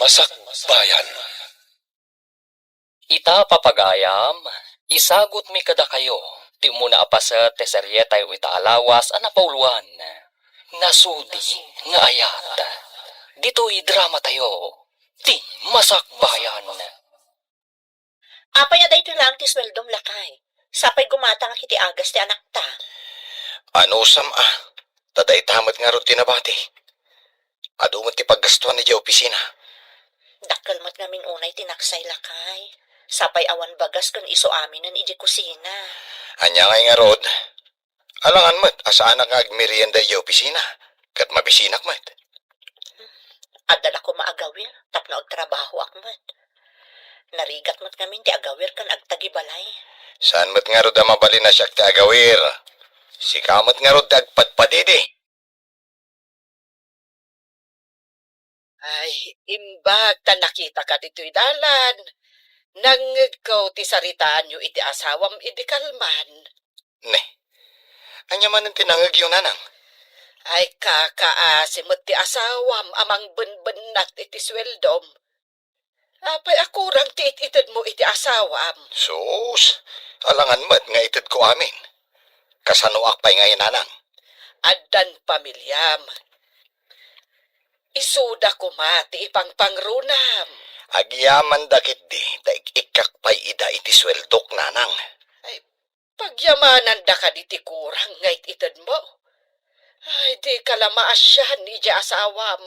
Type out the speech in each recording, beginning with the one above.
masakbayan. Ita papagayam, isagot mi kada kayo, ti muna apasa teserye tayo itaalawas anapauluan. Nasudi nga ayat, dito'y drama tayo, ti masakbayan. Apay aday ito lang ti sweldom lakay. Sapay gumata nga kiti agas ti anak ta. Ano taday tamat nga ron tinabati. Adumot ti paggastuhan ni di opisina. Dakkel mat ngamin unay tinaksay lakay. Sapay awan bagas kun iso amin nan iji kusina. Anya nga rod, alangan mat, asaan nga agmerienda di opisina, kat mabisinak mat. Adala ko maagawir, tapno agtrabaho akmat. Narigat mat ngamin ti agawir kan agtagibalay. Saan mat nga rod mabali na siya ti agawir? Sikamat nga rod agpadpadidi. Ay, imbag ta nakita ka dito'y dalan. Nang ikaw ti saritaan nyo iti asawam iti kalman. Ne, anya man ang tinangag yung nanang. Ay kakaasimot ti asawam amang benbenat iti sweldom. Apay akurang ti ititid mo iti asawam. Sus, alangan mat nga itid ko amin. Kasanuak pa'y ngayon nanang. Addan pamilyam. Isuda ko mati ipang pangrunam. Agyaman dakit di, daig ikakpay ida iti sweldok nanang. Ay, pagyamanan da ka diti kurang ngait itid mo. Ay, di kalamaasyan ni di asawam.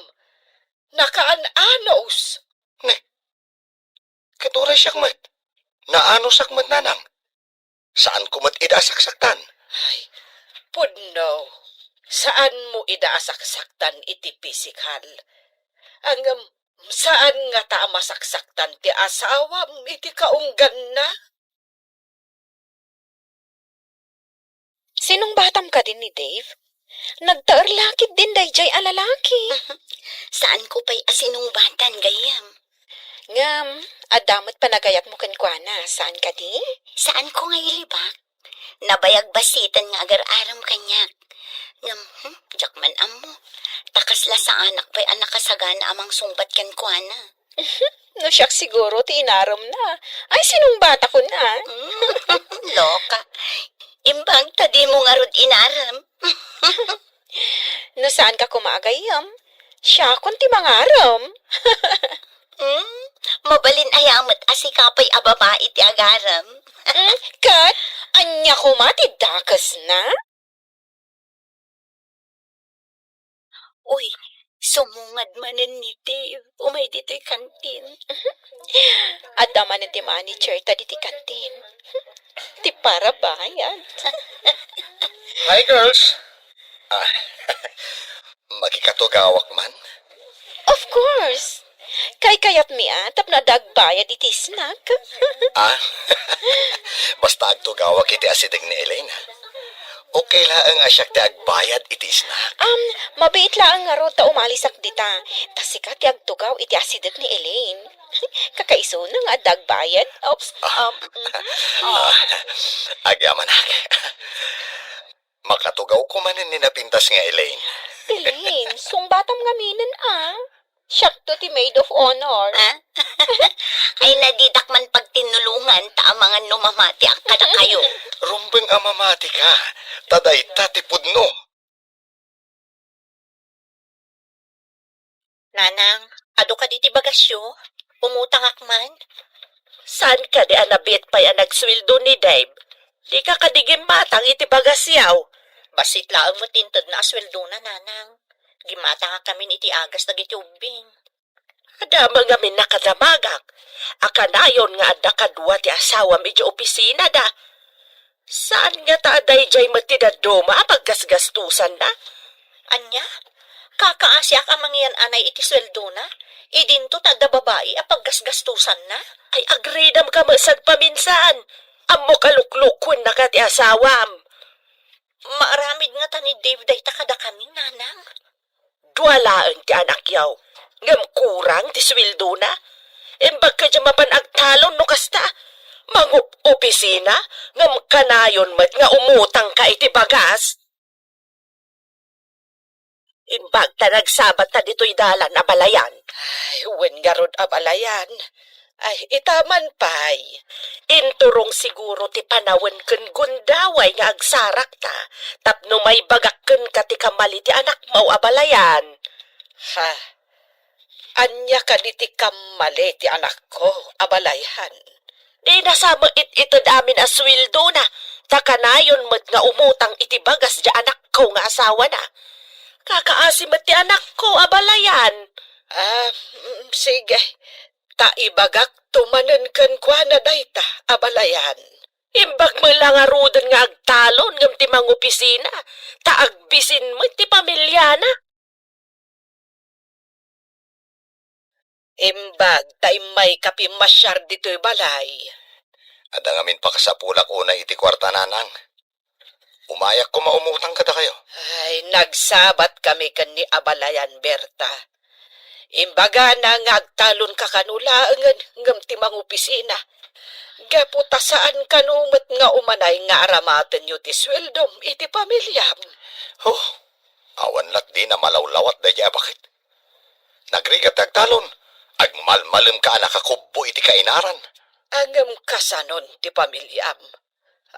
Nakaan-anos. Ne, katura siyak mat. Naano sakmat nanang? Saan ko mat ida saksaktan? Ay, pudno. Saan mo idaasaksaktan iti pisikal? Ang saan nga ta masaksaktan ti asawam iti kaunggan na? Sinong batam ka din ni Dave? Nagtaarlakit din dayjay alalaki. Saan ko pa'y asinungbatan gayam? Ngam, adamot panagayat mo kankwana. Saan ka di? Saan ko nga ilibak? Nabayag basitan nga agar-aram kanyak. Ngam, jakman amo. Takasla sa anak pa'y anak kasagana amang sungbat kan ko ana. No siyak siguro ti inaram na. Ay, sinong bata ko na? Loka. Imbang tadi mo nga rod inaram. No saan ka kumaagayam? Siya kun ti mangaram. Mabalin ayamot asikapay ababa iti agaram. Kat, anya ko matidakas na? Uy, sumungad manen ni Dave. Umay dito'y kantin. At daman ti manager ta di ti kantin. Ti para bayad. Hi girls. Makikatugawak man? Of course. Kay-kayat mi tap na dagbayad iti snack. Basta agtugawak iti asidig ni Elena. Okay lang asyak ti agbayad iti snack. Mabait lang nga ro ta umalisak dita. Tasika ti agtugaw iti asidet ni Elaine. Kakaiso na nga dagbayad. Oops. Agyamanak. Makatugaw ko manin ni napintas nga Elaine. Elaine, sungbatam nga minin Siyak to ti maid of honor. Ay nadidak man pagtinulungan ta ang mga numamati ang kada kayo. Rumbeng amamati ka. Taday tatipod no. Nanang, ado ka diti bagasyo? Umutang akman? Saan ka di anabit pa'y nagswildo ni Dave? Di ka kadigim matang iti bagasyaw. Basit laang mo tintod na asweldo na, nanang. Gimata nga kami iti agas na gitubing. Ada mga min nakadamagak. Akanayon nga ada kadwa ti asawa medyo opisina da. Saan nga ta aday jay matidadoma paggasgastusan na? Anya? Kakaasyak ang mangyan anay iti sweldo na? Idinto tada babae a paggasgastusan na? Ay agredam ka masag paminsan. Amo kaluklukon na ka ti asawam. Maaramid nga ta ni Dave day takada kami, nanang. Duwalaan ti anak yaw. Ngam kurang ti swildo na. Imbag ka dyan mapanagtalon no kasta. Mangup opisina. Ngam kanayon mat nga umutang ka iti bagas. Imbag ta nagsabat ta dito'y dalan abalayan. Ay, wen nga rod abalayan. Ay, itaman pay. Inturong siguro ti panawen ken gundaway nga agsarak ta. Tapno may bagak ken ka ti kamali ti anak mo abalayan. Ha? Anya ka di ti kamali ti anak ko abalayan. Di nasama itid amin aswildo na. Takanayon met nga umutang iti bagas di anak ko nga asawa na. Kakaasim ti anak ko, abalayan. Sige. Taibagak tumanen ken kwa na dayta, abalayan. Imbag mo lang arudan nga agtalon ngam ti mangopisina. Taagbisin mo ti pamilya na. Imbag tay may kapimasyar dito'y balay. Adang amin pa kasapulak una iti kwarta nanang. Umayak ko maumutang kada kayo. Ay, nagsabat kami kan ni abalayan, Berta. Imbaga na nga agtalon ka kanula ngam ti mangopisina. Gaputa saan kanumet nga umanay nga aramaten yu ti sweldom iti pamilyam. Oh, awan lat di na malawlawat da ya bakit? Nagrigat agtalon, agmalmalim ka anak akubbo iti kainaran. Angam kasanon ti pamilyam.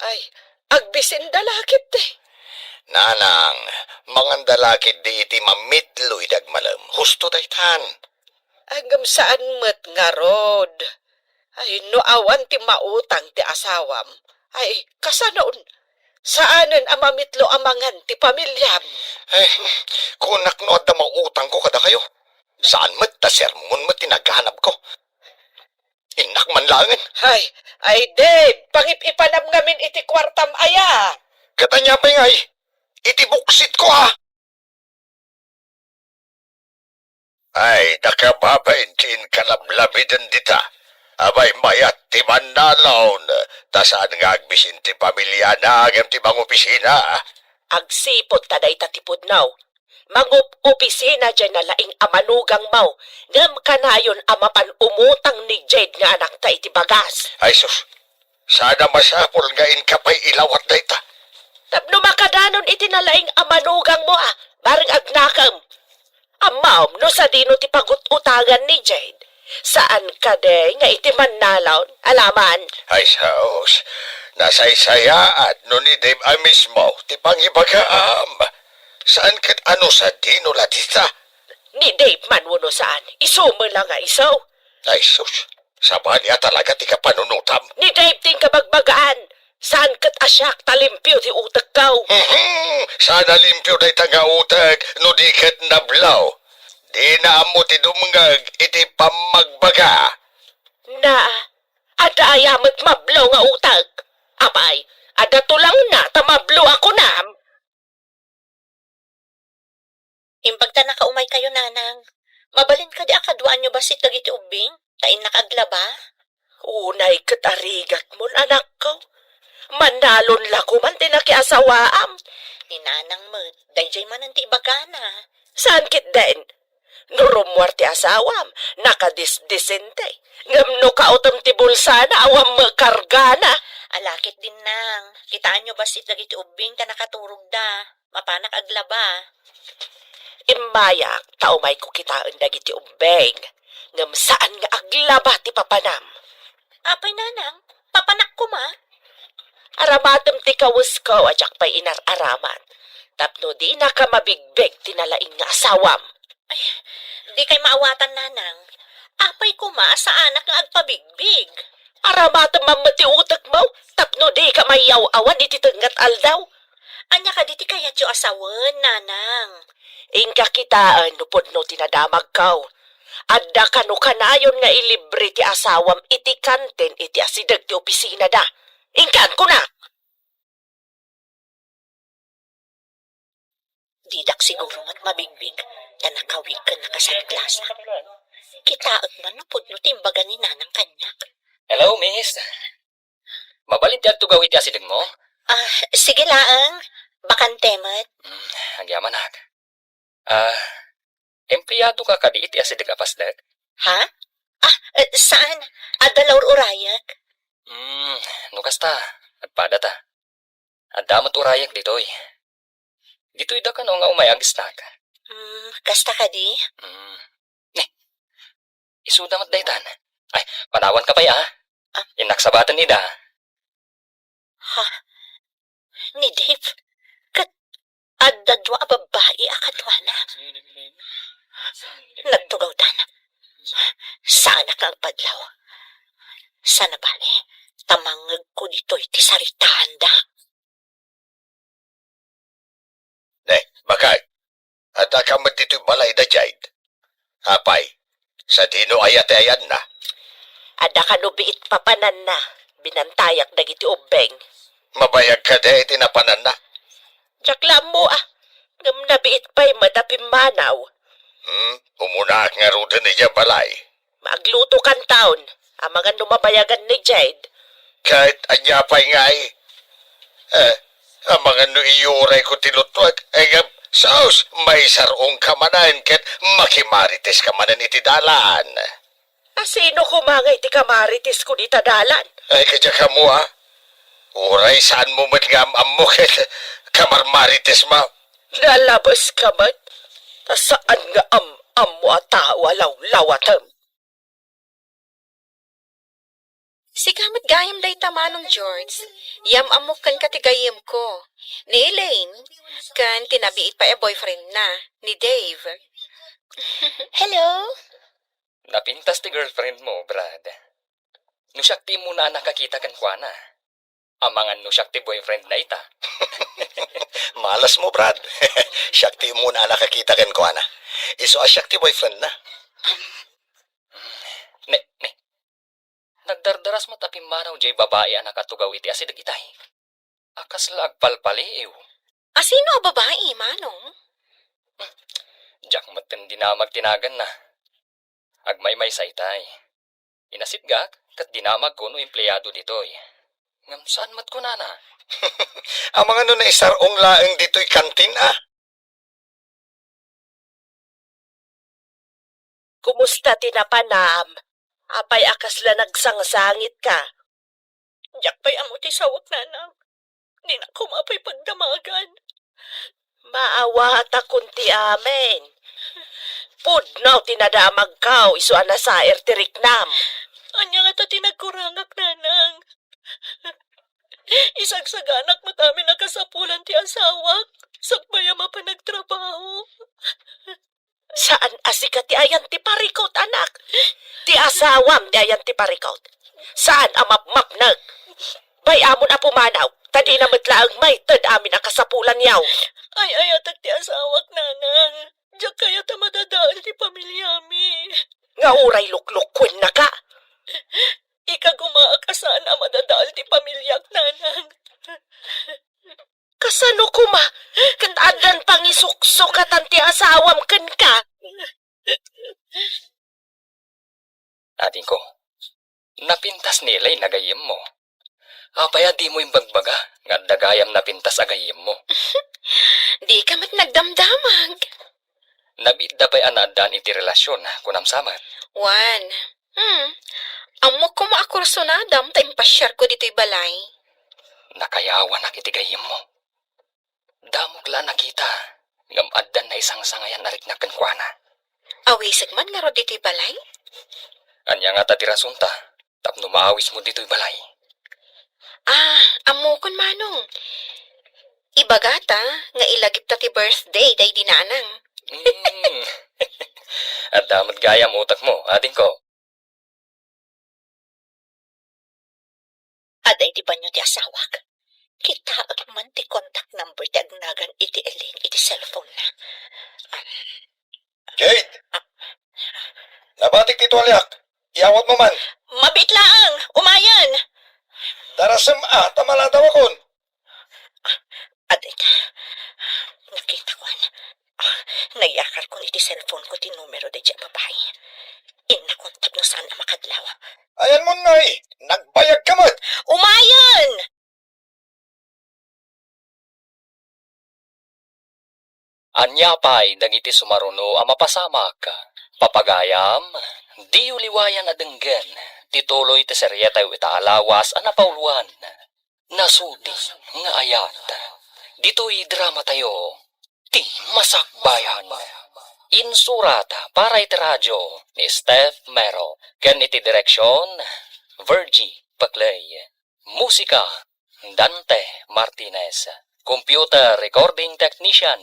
Ay, agbisin dalakit eh. Nanang, mangandalakid di iti mamitlo idagmalam. Husto daytan. Angam saan met nga rod. Ay, no awan ti mautang ti asawam. Ay, kasanon. Saanen amamitlo amangan ti pamilyam. Eh, kunak no adda mautang ko kada kayo. Saan met ta sermon met tinaghanap ko? Inak man langan. Ay, Dave, pangip-ipanam ngamin iti kwartam aya. Katanya pa ngay, iti buksit ko ha. Ay, nakababaintin kalablabidan dita. Abay mayat ti manalaon. Tasaan nga agbisin ti pamilya na agam ti mangopisina. Agsipod taday tatipod naw. Mangup-opisina dyan na laing amanugang mau. Ngam kanayon amapan umutang ni Jade nga anak ta iti bagas. Ay sus, sana masapol nga in kapay ilawat na ita. Tapno makadanon iti nalaing amanugang mo baring agnakam. Amaw, no sa dino ti pagut-utagan ni Jade. Saan ka de nga iti manalaon? Alaman? Ay saos, nasaysayaan no ni Dave ay mismo ti pangibagaam. Saan kat ano sa dino ladita? Ni Dave man wano saan. Isumo lang nga isaw. Ay sus, sabali talaga ti kapanunutam. Ni Dave ting kabagbagaan. Saan kat asyak talimpyo ti utak kaw. Sana limpyo day tanga utag no di kat nablaw. Di na amo ti dumungag iti pamagbaga. Na, ada ayamat mablaw nga utak. Apay, ada tulang na tamablo ako na. Imbag ta nakaumay kayo, nanang. Mabalin ka di akaduan nyo ba si dagiti ubing? Tain nakaglaba? Unay katarigat mo, anak ko. Manalon lako man tinakiasawaam. Ni nanang mo, dayjay man ang tibagana. Saan kit den? Nurumwar ti asawam, nakadisdisente. Ngam no kautam ti bulsana, awam makargana. Alakit din nang. Kitaan nyo ba si dagiti ubing ta nakaturog da? Mapanak aglaba. Imayak, taumay ko kitaan dagiti ubeng. Ngam saan nga aglaba ti papanam. Apay nanang, papanak ko ma. Aramatem ti kawus ko, ajak pa'y inararamat. Tapno di na ka mabigbeg tinalaing nga asawam. Ay, di kay maawatan, nanang. Apay ko ma sa anak nga agpabigbig. Aramatem mamati utak mo, tapno di ka mayaw-awan iti tenggat aldaw. Anya ka diti kayat yung asawan, nanang. Ingka kitaan, nupod no tinadamag kaw. Adda ka no kanayon nga ilibre ti asawam iti kanten iti asidag ti opisina da. Ingkan ko na! Didak siguro nga't mabigbig na nakawig ka nakasanglasa. Kitaot man nupod no timbaga ni nanang kanyak. Hello, miss. Mabalit yan tugaw iti asidag mo? Sige laang. Bakante mat. Agyaman hag. Empleyado ka kadi iti asidag apasdag? Ha? Saan? Adalaur urayak? Nukasta. Agpada ta. Adamot urayak ditoy. Ditoy da ka no nga umayag snack. Kasta ka di? Isuda mat daytan. Ay, panawan ka pa ya. Inaksabatan nida. Ni Dave? Kat adadwa a babae akadwana. Nagtugaw tana. Sana kang padlaw. Sana bali. Tamangag ko dito'y tisaritahan da. Bakay, at akamat dito'y balay da jayd. Apay, sa dino ayat-ayan na. Ada ka no biit papanan na. Binantayak dagiti ubeng. Mabayag ka de tinapanan na. Jaklam mo Ngam na biit pa'y madapim manaw. Umunak nga ruda ni Jay balay. Magluto kan taon. Ang mga numabayagan ni Jade. Kahit anya pa'y ngay. Ang mga nuiyuray ko tinutwag. Saus, may sarong kamanan ket makimarites kamanan iti dalan. Sino kumangay ti kamaritis ko di tadalan? Ay, kadya ka mo Uray, saan mo matngam mo ket kamarmarites ma? Lalabas ka man? Saan nga mo atawa law-lawatam? Si kamat gayam day tamanong George. Yam amok kan katigayam ko. Ni Elaine, kan tinabiit pa boyfriend na, ni Dave. Hello? Napintas ti girlfriend mo, Brad. Nusyakti mo na nakakita kan kwa na. Amangan nusyakti boyfriend na ita. Malas mo, Brad. Shakti mo na nakakita ken ko na. Iso Shakti boyfriend na. Ne. Nagdardaras mo tapim manaw jay babae ang nakatugaw iti asidag itay. Akas lagpalpaliw. Sino a babae, manong? Diyak matin dinamag tinagan na. Agmay-may sa itay. Inasit gak, kat dinamag ko no empleyado ditoy. Ngam saan mat ko na? Ang mga nun na isarong laeng dito'y kantin Kumusta tinapanam? Apay akas la nagsangsangit ka. Diyak pa'y amo ti sawak nanang. Di na ko mapay pagdamagan. Maawa ta kunti amen. Pudnaw tinadamag kaw, iso sa ertiriknam. Anya nga ta tinagkurangak nanang. Isagsaganak mo tamin nakasapulan ti asawak. Sagbaya mapanagtrabaho. Saan asika ti ayan ti parikot, anak? Ti asawam ti ayan ti parikot. Saan amapmapnag? Bay amon apumanaw, tadi na matlaang may tad amin akasapulan yaw. Ay ayatak ti asawak nanang. Diyak kaya ta madadaan ti pamilya mi. Nga uray luklukwen na ka. Ika gumaakasan na madadaan ti pamilyak nanang. Kasano kuma? Kantadan pangisuksukatan ti asawam ken ka. Ating ko, napintas nila'y nagayim mo. Apaya di mo imbagbaga, nga dagayam napintas agayim mo. Di ka mat nagdamdamag. Nabidda pa'y anadan iti relasyon, kunam samat. Juan, amo ko maakurso na dam ta impasyar ko dito'y balay. Nakayawan na kitigayim mo. Damok la nakita, ngam addan na isang sangayan narik na kankwana. Awisag man nga ro dito'y balay? Anya nga tatirasunta, tapno maawis mo dito'y balay. Amo kon manong. Ibagata, nga ilagip ta ti birthday day dinanang. At damat gaya mo utak mo, ating ko. Aday di ba nyo ti asawak? Kita at man ti contact number ti agnagan iti Elaine iti cellphone na. Jade! Nabatik dito alyak. Iawat mo man. Mabit laang! Umayan! Darasam tamala daw akon. Aday ka. Nakita ko na. Nayakar ko iti cellphone ko ti numero da dya babae. Inakontak no saan na makadlaw. Ayan mo na nagbayag ka mat. Umayan! Anya pa'y dagiti sumaruno ang mapasamak. Papagayam, di uliwayan adenggan. Tituloy ti seryetay itaalawas ang napauluan. Nasudi nga ayat. Dito'y drama tayo. Ti masakbayan. Insurat para iti radyo ni Steph Mero. Ken iti direksyon, Virgie Paclay. Musika, Dante Martinez. Computer recording technician,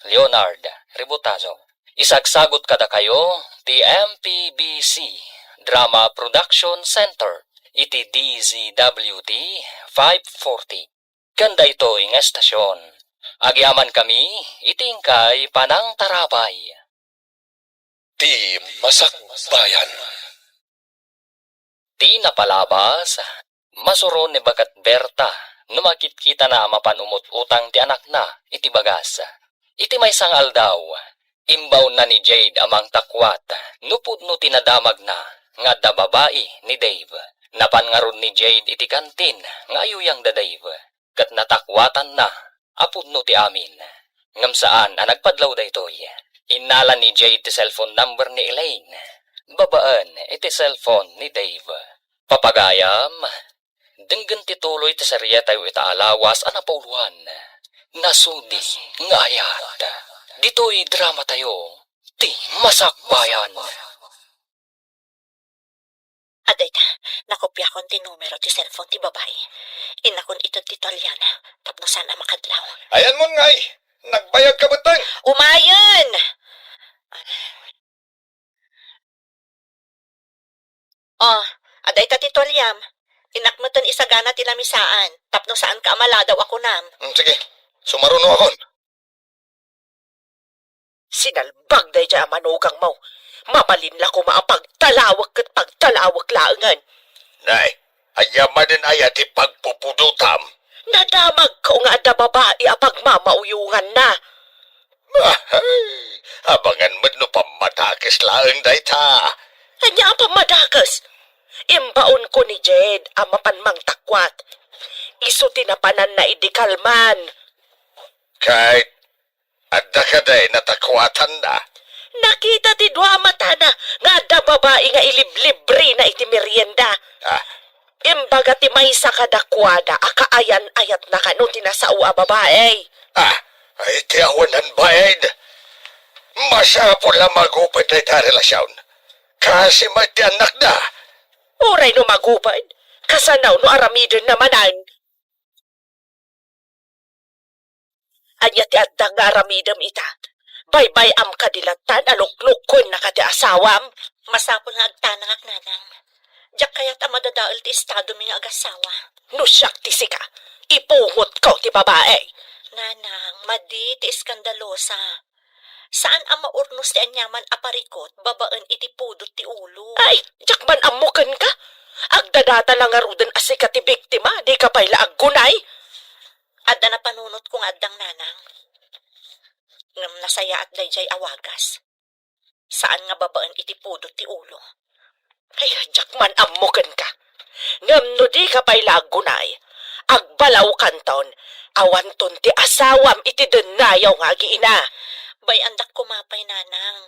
Leonard Ributazo. Isagsagot kada kayo, ti MPBC Drama Production Center, iti DZWT 540. Kanda ito ing estasyon. Agyaman kami, itingkay panang tarabay. Di masakbayan. Di napalabas, masuron ni Bagat Berta, numakit kita na mapan umut-utang ti anak na, iti bagas. Iti may sangal daw, imbaw na ni Jade amang takwat, nupud no tinadamag na, nga da babae ni Dave. Napan nga ron ni Jade iti kantin, nga ayuyang da Dave, kat natakwatan na, apud no ti amin. Ngam saan ang nagpadlaw da ito'y, inala ni Jade ti cellphone number ni Elaine, babaan iti cellphone ni Dave. Papagayam, denggan ti tuloy ti serye tayo itaalawas anapauluan. Nasudi nga ayat. Dito'y drama tayo, ti masakbayan. Aday ta, nakopya kon ti numero ti cellphone ti babay. Inakon ito ti Talyana, tapno sana makadlaw. Ayan mo ngay, nagbayag ka butang. Umayon! Oh, aday ta ti Tolyam. Inakmuton isagana ti lamisaan, tapno saan ka amala daw ako nam. Sige, sumaruno akon. Sinalbag day dya manugang mo. Mapalinla ko maapagtalawag kat pagtalawag laangan. Nay, ayaman din ayat ipagpupudutam. Nadamag ko nga da babae apag mamauyungan na. Abangan mo no pamatakis laang day ta. Anya pa madakas. Imbaon ko ni Jed ang mapanmang takwat. Iso tinapanan na idikalman. Kahit adda ka day natakwatan na. Nakita ti dua mata na nga da babae nga iliblibre na iti merienda. Ah, Imbaga ti may sa kadakwada akaayan-ayat na kano tinasao a babae. ay ti awanan bayad. Masapo lang magupad na ita relasyon. Kasi may ti anak na. Uray no magupad. Kasanaw no aramidon namanan. Anya ti addang nga aramidam ita. Baybay am kadilatan aluklukon na kati asawam. Masapol nga agtanang nanang. Diyak kaya't amadadaol ti estado mi nga agasawa. No siyak ti sika. Ipungot ko ti babae. Nanang, madi ti iskandalosa. Saan ang maurnos ti anyaman aparikot, babaan iti pudot ti ulo. Ay, diyak man amukan ka. Agdadata lang nga rudan asika ti biktima, di ka pa'y laaggunay. Adda na panunot kong addang nanang. Ngam nasaya at dayjay awagas. Saan nga babaan iti pudot ti ulo. Ay, diyak man amukan ka. Ngam no di ka pa'y laaggunay. Agbalaw kanton, awanton ti asawam iti denayaw nga giina. Bay andak kumapay nanang.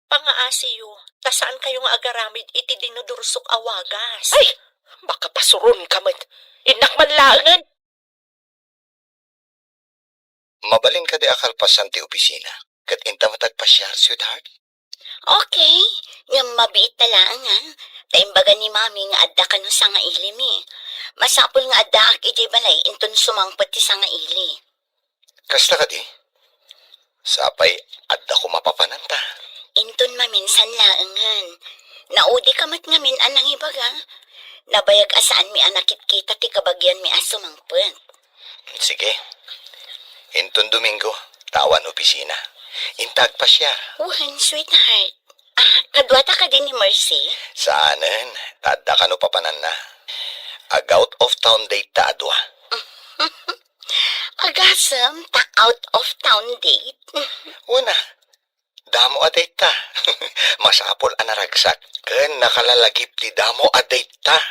Pangaasiyo, tasaan kayo nga agaramid iti dinudursok awagas. Ay, baka pasuron ka man. Inak man laangan. Mabalin ka di akalpasan ti opisina. Kat inta matagpasyar, sweetheart. Okay, nga mabiit talaan. Taimbaga ni mami nga adda ka nun sa nga ilim eh. Masapol nga adda ak iti balay inton sumangpot ti sa nga ili. Kasta ka di? Sapay, adda ko mapapananta. Inton maminsan laangan. Naudi kamat ngamin anang ibaga. Nabayag asaan mi anakit kita ti kabagyan mi asumangpot. Sige. Inton Domingo, tawan opisina. Intag pa siya. Wuhan, sweetheart. Kadwata ka din ni Mercy? Saanan, tadda ka no papanan na. Ag out of town date ta adwa. Agasam, ta out of town date. Una, damo a date ta. Masapol anaragsak. Ken nakalalagip ti damo a date ta.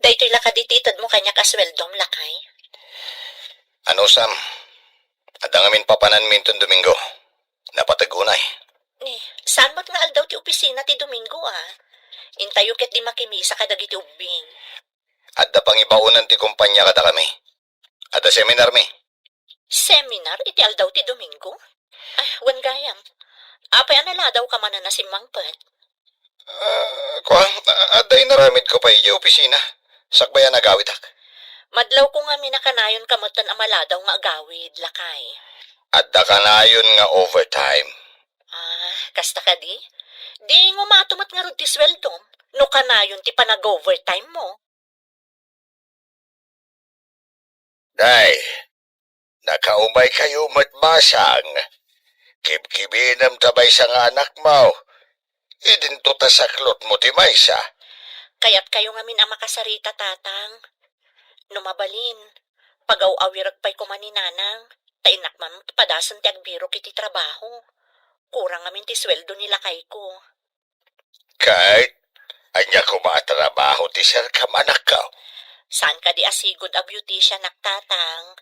Daytoy lakadititad mo kanya kasweldom lakay. Ano, Sam? Adda ngamin papanan minton Domingo. Napatagunay. Saan mo't nga aldaw ti opisina ti Domingo Intayo ket di makimisa kadagiti ubing. Adda pang ibaunan ti kumpanya kada kami. Adda seminar mi. Seminar iti aldaw ti Domingo? Ay, wan gayam. Apay anala daw ka man na simangpet. Aday naramid ko pa iya opisina. Sakbayan agawid ak. Madlaw ko nga minakanayon kamutan amala daw nga agawid, lakay. Adda ka na yun nga overtime. Kasta ka di? Di nga matumat nga rod ti sweldom. No kanayon ti panag-overtime mo. Day, nakaumay kayo matmasang. Kibkibinam tabay sa nga anak mo. Idinto ta saklot mo ti maysa. Kaya't kayo nga min ang makasarita, tatang. Numabalin, pagaw-awirag pa'y kumaninanang, tainak man padasan ti agbiro kiti trabaho. Kurang ngamin ti sweldo nila kay ko. Kahit, anya kumatrabaho ti sir kamanakaw. Saan ka di asigod a beautician naktatang?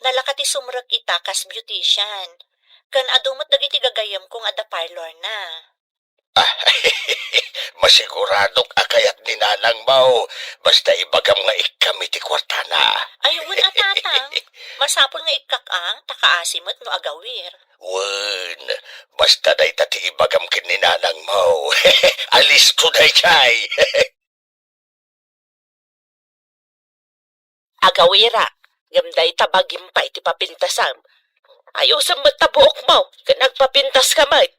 Nalaka ti sumrag itakas beautician. Kan adumat dagiti gagayam kong ada parlor na. Masiguradong akayat ni nanang mo. Basta ibagam nga ikami ti kwartana. Ayun tatang, masapol nga ikak takaasimot no agawir. Wen, basta day tati ibagam kin ni nanang mo. Alis ko day kay. Agawira, gamday tabagim pa iti papintasam. Ayaw sa matabuok mo, kan nagpapintas ka mat.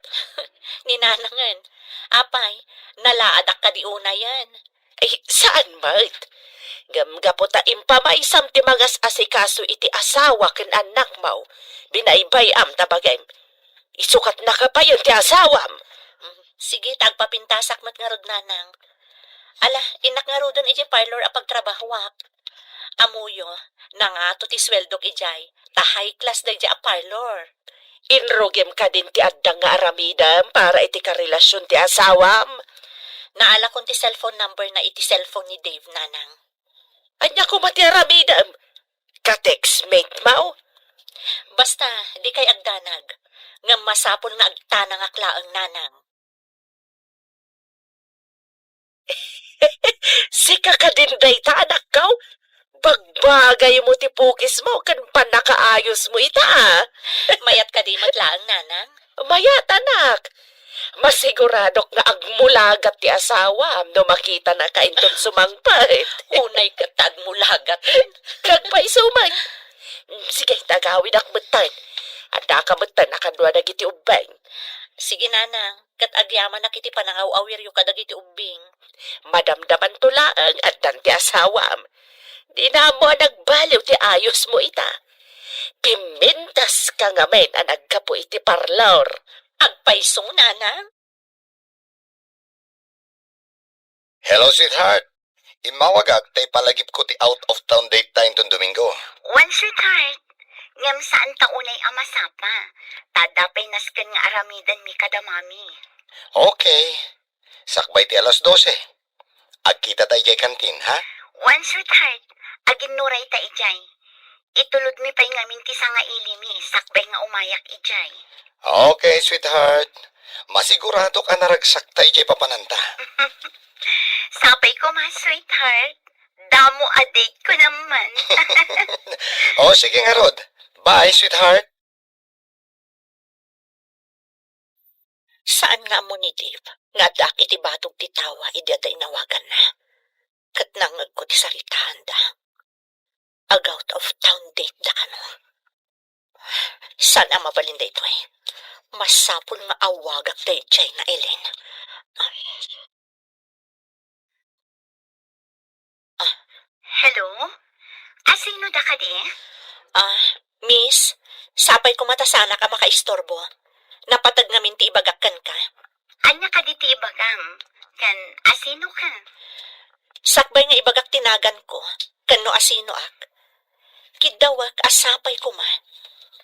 Ninanangan, apay, nalaadak ka di una yan. Ay, saan mat? Gamgapo ta impamaisam ti magas asikaso iti asawa ken anak mo. Binaybay am tabagay. Isukat na ka pa yun ti asawam. Sige, tagpapintasak mat nga rod nanang. Ala, inak nga rodon iti parlor a pagtrabahwak. Amuyo, nangato ti sweldok ijay, ta high class da ijay a parlor. Inrogem ka din ti addang nga aramidam para iti karelasyon ti asawam. Naala kong ti cellphone number na iti cellphone ni Dave, nanang. Anya ko mati aramidam. Ka-textmate mo? Basta, di kay agdanag. Nga masapol nga agtanang aklaang nanang. Sika ka din day ta anak ka. Bagbagay mo ti pukis mo kan panakaayos mo ita. Mayat ka di matlaang nanang. Mayat anak. Masiguradok nga agmulagat ti asawa no makita na kainton sumangpait. Unay ka tagmulagat. Kagpay sumay. Sige, tagawid ak betan. Ada ka betan akadwa dagiti ubeng. Sige nanang, kat agyaman na kiti panangaw-awir yung kadagiti ubing. Madamdaman tulaang at ti asawam. Di na mo nagbaliw ti ayos mo ita. Pimintas ka nga men ang nagkapo iti parlor. Agpaisong nanang. Hello, sweetheart. Imawagag tay palagip ko ti out of town date tayo itong Domingo. One sweetheart. Ngam saan taunay amasapa. Tadapay naskan nga aramidan mi kadamami. Okay. Sakbay ti alas 12. Agkita tayo kay kantin, ha? One sweetheart. Agin nuray ta ijay. Itulod mi pa'y ngamin ti nga ilimi. Sakbay nga umayak ijay. Okay, sweetheart. Masigurado ka naragsak tayo kay papananta. Sapay ko ma, sweetheart. Damo a date ko naman. Oh, sige nga, Rod. Bye, sweetheart. Saan nga mo ni Dave? Nga dak iti batog ti tawa, idaday nawagan na. Kat nangag ko ti saritahan da. Ag-out of town date da ka no. Saan ang mabalinda ito eh? Masapol nga awagak day jay na Ellen. Hello? Asino da ka di? Miss, sapay ko matasana ka makaistorbo. Napatag namin ti ibagakkan ka. Anya ka di ti ibagam? Kan asino ka? Sakbay nga ibagak tinagan ko. Kano asino ak? Kidawak asapay ko ma.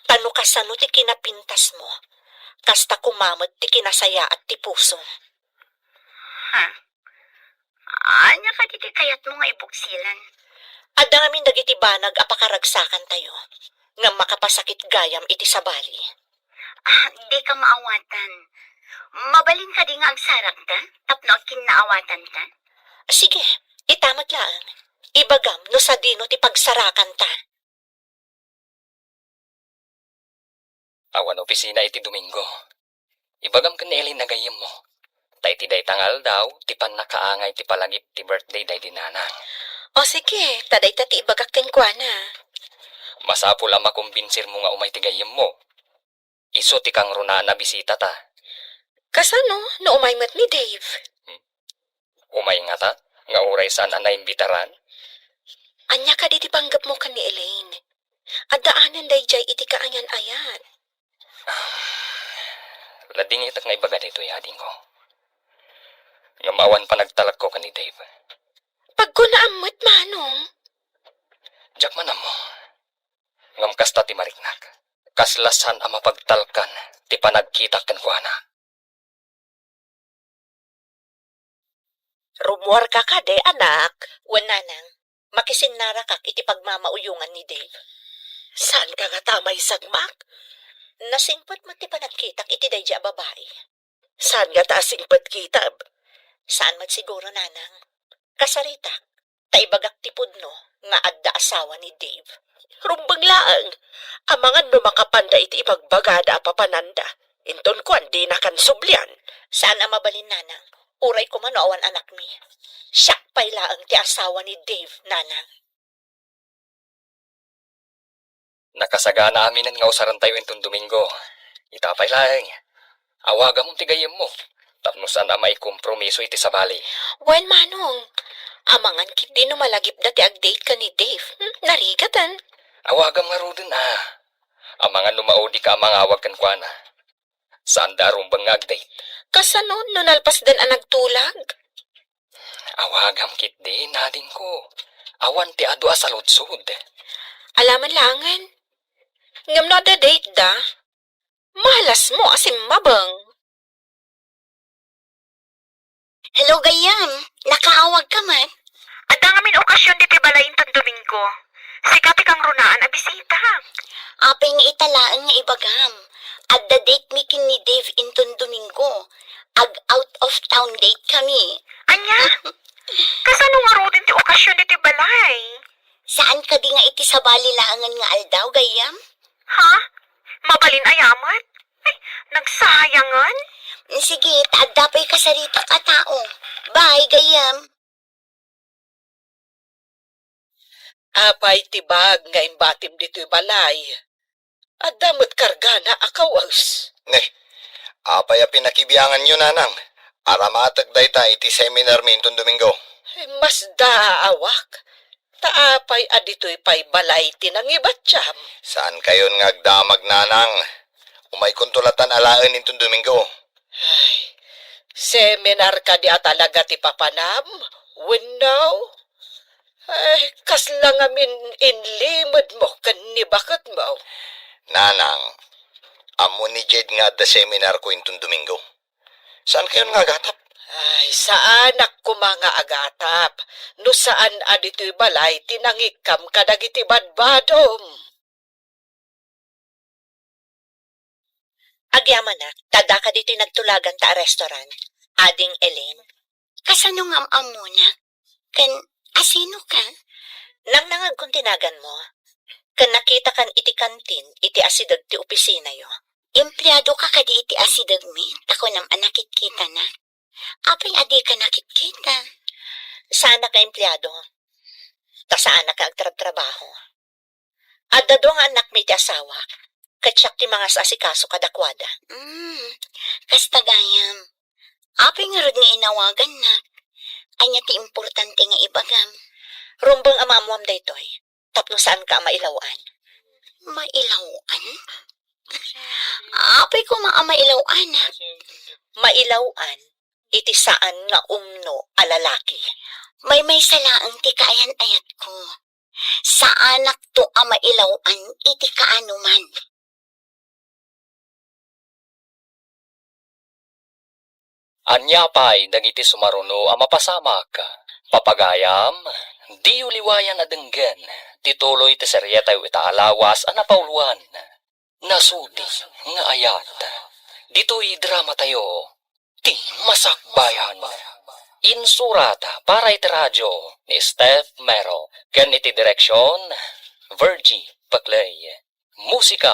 Tano kasano ti kinapintas mo. Kasta kumamad ti kinasaya at ti puso. Ha? Anya ka di ti kayat mo nga ibuksilan? Adamin dagiti banag apakaragsakan tayo. Nga makapasakit gayam iti sabali. Di ka maawatan. Mabalin ka di nga agsarak ta? Tapno kinaawatan ta? Sige, itamat lang. Ibagam no sa dino ti pagsarakan ta. Awan opisina iti Domingo. Ibagam ka ni Ellen na gayem mo. Tay ti day tangal daw, ti pan nakaangay ti palagip ti birthday day dinanang. O sige, taday tati ibagak kwa na. Masapul ang makumbinsir mo nga umay ti gayem mo. Iso ti kang runaan na bisita ta. Kasano, no umaymat ni Dave? Umay nga ta, nga uray saan na imbitaran. Anya ka di panggap mo ka ni Elaine. At daanan day jay iti kaayan-ayan. Lading itak nga ibaga dito yading ko. Nga maawan pa nagtalak ko ka ni Dave. Pag ko naamot, manong. Diyak man mo. Ngam kasta ti mariknak. Kaslasan ang mapagtalkan ti panagkita kan kuana. Rumor ka de, anak. Wananang, makisinara kak iti pagmamauyungan ni Dave. Saan ka nga tamay sagmak? Nasingpot mo ti panagkitak iti dayja babae. Saan nga tasing patkitab? Saan mat siguro, nanang? Kasarita, taibagak ti pudno, nga adda asawa ni Dave. Rumbang laang, amangan no makapanda iti ipagbagada papananda. Inton ko andi na kan sublyan. Saan ang mabalin, nanang? Uray ko man awan anak mi. Siya pa'y laang ti asawa ni Dave, nanang. Nakasagana amin nga usaran tayo itong Domingo. Itapay lang. Awaga mong tigayem mo. Tapnosan na may kompromiso iti sabali. Wen, manong. Amangan kit di no malagip dati ag-date ka ni Dave. Narigatan. Awagam nga rodin Amangan lumaudi ka amang awag kan kuana. Saan darong bang ag-date? Kasano, no nalpas dan ang nagtulag? Awagam kit di, nading ko. Awan ti adu asaludsud. Alaman langan. Ngam no da date da. Malas mo asim mabang. Hello, gayam. Nakaawag ka man. Adda ngamin okasyon diti balayin tan Domingo. Sikati kang runaan a bisita. Apay nga italaan nga ibagam. Adda date mi kin ni Dave inton Domingo. Ag out of town date kami. Anya? Kasano nga rodin ti okasyon diti balay? Saan ka di nga iti sa balilangan nga aldaw, gayam? Ha? Mabalin ayamat? Ay, nagsayangan? Sige, taagdapay ka sa rito ka tao. Bye, gayam. Apay tibag nga imbatim dito'y balay. At damot karga na akawas. Apay a pinakibiyangan nyo, nanang. Aramatag day ta iti seminar mi itong Domingo. Mas daawak. Taapay adito'y pay balay tinangibat siyam. Saan kayon nga agdamag, nanang? Umay kuntulatan alaan itong Domingo. Ay, seminar ka di atalaga ti papanam? Winaw? Ay, kaslang amin inlimod mo kan ni bakit mo. Nanang, amo ni Jed nga da seminar ko itong Domingo. Saan kayon nga gatap? Ay, sa anak ko mga agatap. No saan adito'y balay tinangikam kadagiti badbadom. Agyaman na, tada ka dito'y nagtulagan ta a restaurant. Ading Elaine. Kasano nga amuna? Kan, asino ka? Nang nangag kung tinagan mo. Kan nakita kan iti kantin, iti asidag ti opisina yo. Empleyado ka kadi iti asidag mi, tako nam anakit kita na. Apay adi ka nakikita. Sana ka empleyado. Ta saan ka agtrabaho. Adda do nga anak may ti asawa. Katsak ti mga asikaso kadakwada. Kasta gayam. Apay nga rod nga inawagan na. Anya ti importante nga ibagam. Rumbang amamuam daytoy. Tapno saan ka mailawan? Mailawan? Apay ko mailawan na. Mailawan? Iti saan nga umno alalaki. May salaang ti kaayan ayat ko. Sa anak to mailawan iti kaano man. Anya pa'y dagiti sumaruno ang mapasamak. Papagayam, di uliwayan na denggen. Tituloy ti seryeta yu itaalawas ang napauluan. Nasudi nga ayat. Dito'y drama tayo. Ti masakbayan. Insurata para iti radyo ni Steph Mero. Ken iti direksyon, Virgie Paclay. Musika,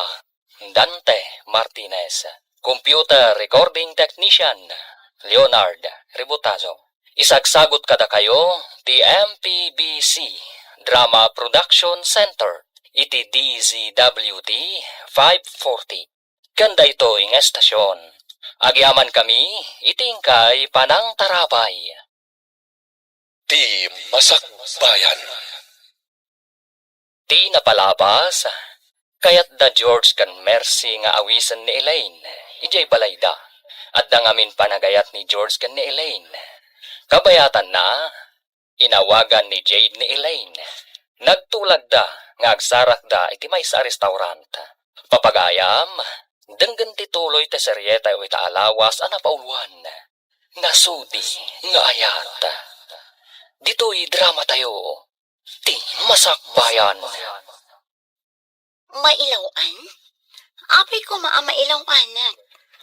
Dante Martinez. Computer Recording Technician, Leonard Ributazo. Isagsagot kada kayo, ti MPBC, Drama Production Center, iti DZWT 540. Kanda ito ing estasyon. Agyaman kami, iting kay Panang Tarapay. Di Masakbayan. Di napalabas, kayat da George kan Mercy nga awisan ni Elaine, ijay balayda, at da ngamin panagayat ni George kan ni Elaine. Kabayatan na, inawagan ni Jade ni Elaine. Nagtulag da, nga agsarak da iti may sa restaurant. Papagayam, denggan tituloy te seryeta o ita alawas anapauluan. Nasudi nga ayat. Dito'y drama tayo. Ti Masakbayan. Mailawan? Apay ko maamailawanan.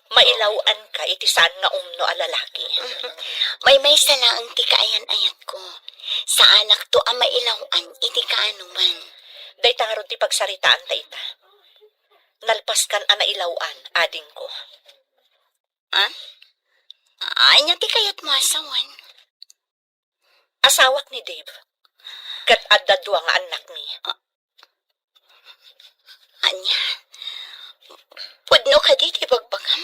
Mailawan ka, iti saan nga umno a lalaki. May sala ang ti kaayan-ayat ko. Sa anak to ang mailawan, iti kaanuman. Day tangaro ti pagsaritaan ta ita. Nalpaskan ana ilawan, ading ko. Anya ti kayat mo asawan? Asawak ni Dave. Kat adda dua nga anak mi. Anya? Pudno ka di bagbagam?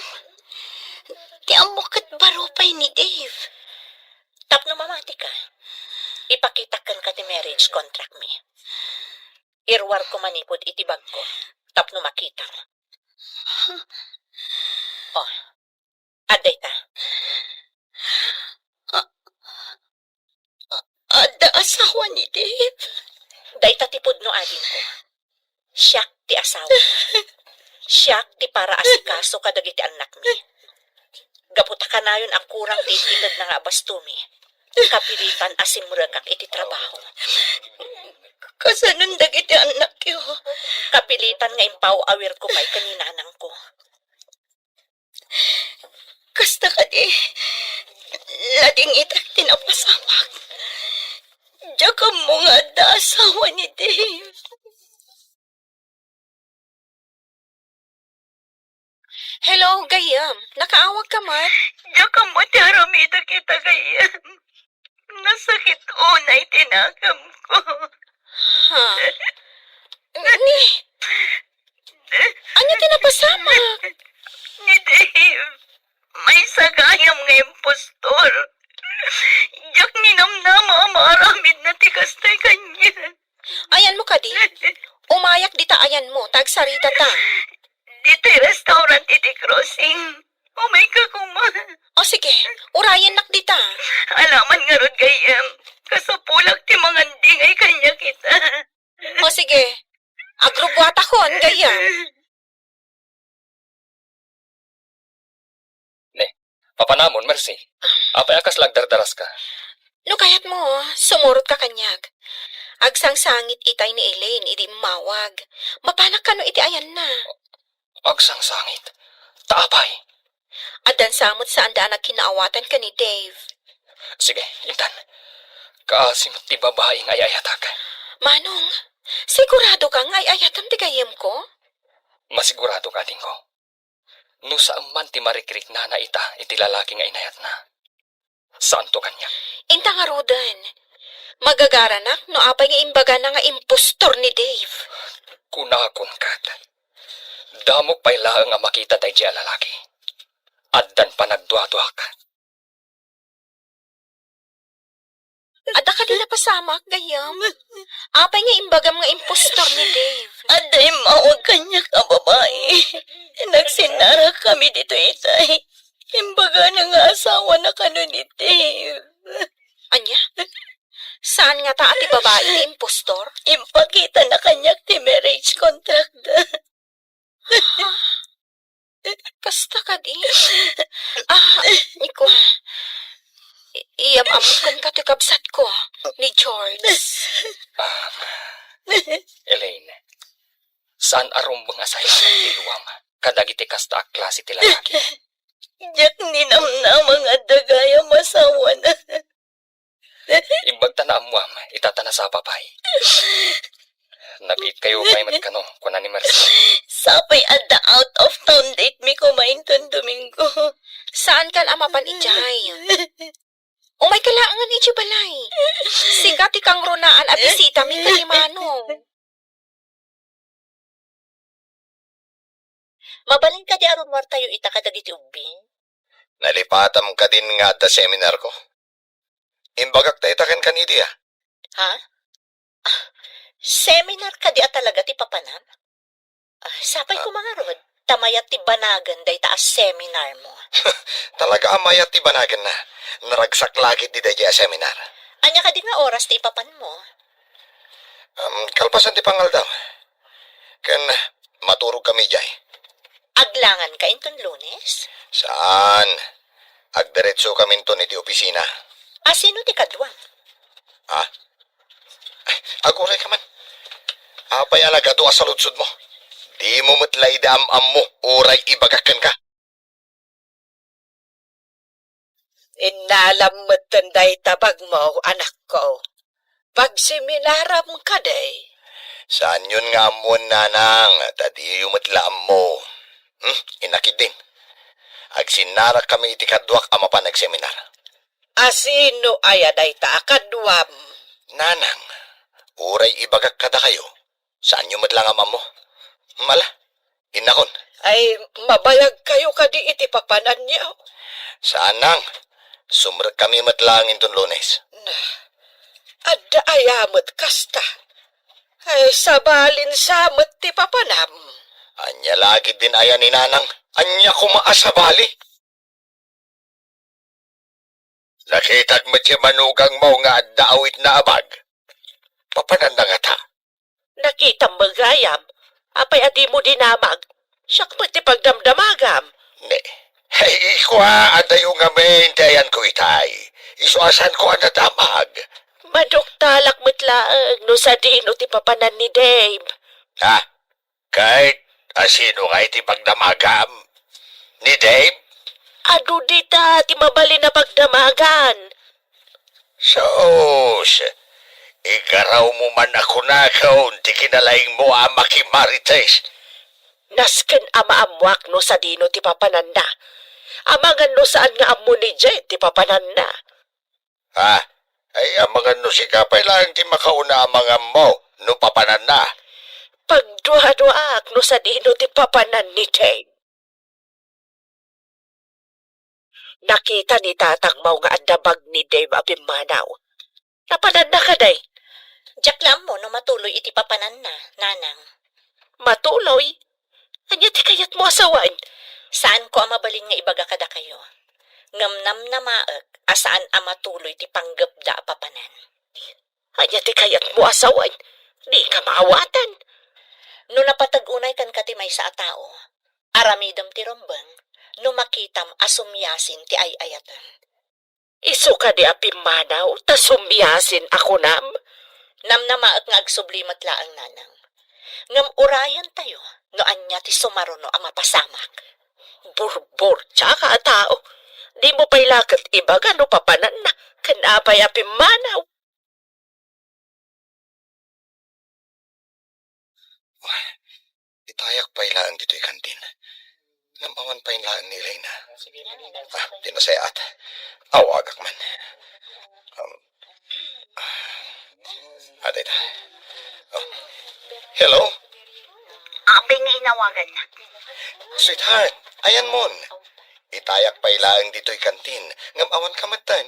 Ti amukat baropay ni Dave. Tapno mamati ka. Ipakitakan ka ti marriage contract mi. Irwar ko manipod iti bag ko. Tapno makita. Oh, aday ta. Ada asawa ni Dave. Day ta tipod no ading ko. Siyak ti asawa. Siyak ti para asikaso kadagiti anak mi. Gaputa ka na yun ang kurang tititad na nga bastumi. Kapilitan asimuragak iti trabaho. Kasanon dagiti anak yo. Kapilitan nga impaw awir ko pa'y kaninanang ko. Kasta ka di, lading itak tinapasawak. Diyaga mo nga da asawa ni Dave. Hello, Gayam. Nakaawag ka, Mark? Diyaga mo tiaramita kita gayam. Nasakit unay tinagam ko. Ha? Ano tinapasamak? Ni Dave, may sagayam nga impostor. Diyak ninamnama maramid na tikas na kanya. Ayan mo ka di. Umayak dita ayan mo. Tagsarita ta. Dito restaurant iti crossing. Oh my kakuma. O sige, urayan nak dita. Alaman nga rod gayam. Kasapulag ti mga dingay kanya kita. O sige, agrugwat akon, Gayam. Papanamon, Mercy. Apay akas lagdardaras ka. No kayat mo, sumurot ka kanyag. Agsang sangit itay ni Elaine, idi mawag. Mapanak ka no iti ayan na. Agsang sangit. Taapay. Adan samot sa anda nagkinaawatan ka ni Dave. Sige, intan. Kaasimot ti babaeng ayayatag. Manong, sigurado ka nga ayatam ti Gayam ko? Masigurado ka din ko. No saan man ti marikrik na na ita, iti lalaki nga inayat na. Saan to kanya? Inta nga rodan. Magagaranak no apay nga imbaga na nga impostor ni Dave. Kunakon kat. Damok pa'y laang nga makita tayo diya lalaki. Addan pa nagduwa-duwa ka. Ada ka din napasamak, Gayam. Apay nga imbagam nga impostor ni Dave. Aday mawag kanya ka babae. Nagsinara kami dito itay. Imbaga na nga asawa na kano ni Dave. Anya? Saan nga ta ati babae ni impostor? Impakita na kanya ti marriage contract da. Kasta ka di. Iko. Iyam amukan ka ti kabsat ko ni George. Elaine, saan arumbang asaya ng iluwam? Kadagiti kasta ak klase ti lalaki. Diyak ninamnam mga dagaya masawa na. Imbagta na amuam, itatana sa papay. Nabit kayo kay mat kano, kuna ni Mercy. Sapay adda out of town date mi kumainton Domingo. Saan ka ang mapan ijay? Umay kalaangan iji balay. Sigat ikang runaan a bisita mi kalimano. Mabalin ka di aron war tayo ita kadagiti ubing. Nalipatam ka din nga da seminar ko. Imbagak ta itaken kanidi ah. Ha? Seminar ka di talaga ti papanam? Sapay ko mga rod, tamayat ti banagan day taas seminar mo. Talaga amayat ti banagan na. Naragsak lagi di daya seminar. Anya ka di nga oras ti ipapan mo. Kalpasan ti pangal daw. Kan maturog kami jay. Aglangan ka inton Lunes? Saan? Agdiretso kami to iti opisina. Sino ti kadwang? Ha? Ay, aguray ka man. Apay alagado sa lutsod mo. Di mo matlay daam-am mo, oray ibagakan ka. Inalam mo tanday tabag mo, anak ko. Pag seminaram ka day. Saan yun nga mo, nanang? Tadi yung matlaam mo. Inakid din. Agsinara kami iti kadwak ama pa nagseminar. Asino ayaday ta kadwam. Nanang, oray ibagak kada kayo. Saan yung matlang ama mo? Mala, inakon. Ay mabayag kayo kadi iti papanan niyo. Saan nang? Sumrek kami matlangin ton Lunes. Adda ayamot kasta. Ay sabalin samot ti papanam. Anya lagi din ayan ni nanang. Anya kumaasabali. Nakitag mo siya manugang mo nga daawit na abag. Papanan na nga ta. Nakita magayam. Apay adi mo dinamag. Siyak mo ti pagdamdamagam. Ne. Hey, ikwa, adayo nga maintayan ko itay. Isuasan ko ang nadamag. Maduktalak metlaang no sa dino ti papanan ni Dave. Ha? Kahit asino nga iti pagdamagam. Ni Dave? Ado dita ti mabali na pagdamagan. Sos, igaraw mo man ako na kaon, ti kinalaing mo ang makimarites. Nasken amaamwak no sa dino ti papanan na. Amangan no saan nga amo ni Jay ti papanan na. Ha? Ay, ang mga nusikapay lang ti makauna ang mga mo, no papanan na. Pagduha-duak no sa dino ti papanan ni Jay. Nakita ni tatang mau nga adabag ni Dave Abimanaw. Napanan na ka day. Jaklam mo no matuloy iti papanan na, nanang. Matuloy. Anya ti kayat mo asawan. Saan ko mabalin nga ibaga kada kayo? Ngamnam na maag, asaan matuloy ti panggapda papanan. Anya ti kayat mo asawan. Di ka maawatan. No napatag-unay kan katimay sa atao, aramidam ti rombang, no makitam asumyasin ti ay-ayatan. Isu ka di Abimanaw, ta sumyasin ako nam. Namnamaak nga agsublimat laang nanang. Ngam urayan tayo, no anya ti sumaruno ang mapasamak. Burbur, tsaka tao. Di mo pa'y lakat iba gano papanan na. Kanapay Abimanaw. Itayak pa ilaan dito kantin. Namaman pa ilaan ni Elena. Dinasayat. Awagak man. Adita. Hello? Abay nga inawagan na. Sweetheart, ayan mon. Itayak pa ilaan dito'y kantin. Ngamawan ka matan.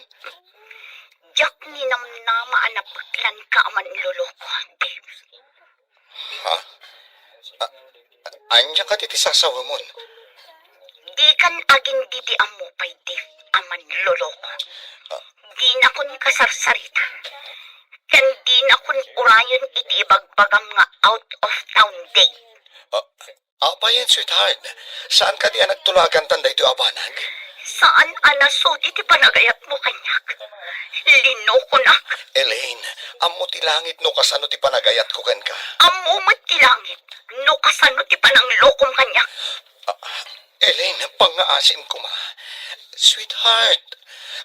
Jak ninam na maanapaglan ka aman luloko, Dave. Ha? Anya ka diti sasawa mon. Di kan aging didi amo pay Dave aman luloko. Di na kun kasarsarita. Kan di na kun urayon iti ibagbagam nga out of town day. Apa yan, sweetheart? Saan ka di nagtulagan tanda ito abanag? Saan anasod iti panagayat mo kanyak? Lino ko na. Elaine, amo ti langit no kasano ti panagayat ko kan ka. Amumat ti langit. No kasano ti pananglokom kanyak. Elaine, pangaasim ko ma. Sweetheart,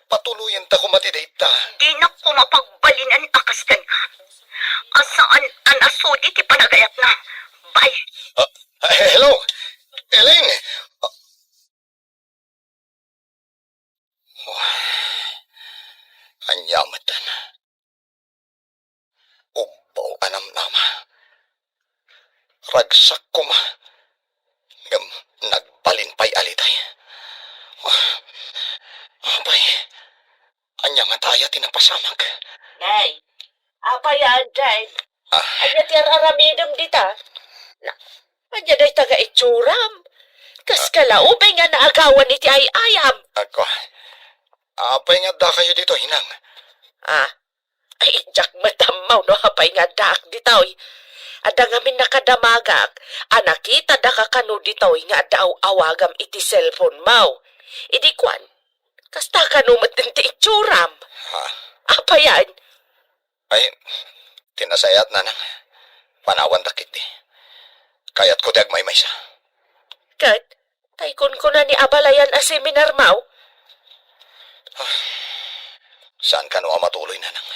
patuluyan ta kumatidate ta. Di na ko mapagbalinan akas kan ka. Asaan anasod iti panagayat na. Bye. Hello, Elaine! Anyamatan. Ubaw anam nama. Ragsak ko ma. Ngam nagbalin pa'y alitay. Abay, anya nga taya tinapasamag. Nay, apa yan, Jay? Ah, Anya tiyar aramidom dita. Na, anya day taga itsuram. Kas kalaubay nga naagawan ni ti ay ayam. ako. Apay nga da kayo dito, hinang. Ah, ay jak matamaw no hapay nga daak ditaw. Ada ngamin nakadamagak. Anakita da ka kano ditaw nga daw awagam iti cellphone mau. Idi kwan. Kasta kano matinti itsuram. Ha? Apa yan? Ay, tinasayat na nang. Panawan takit di. Kayat ko di agmay sa. Kat, kay kun na ni abalayan a seminar mau. Saan ka no matuloy na nang?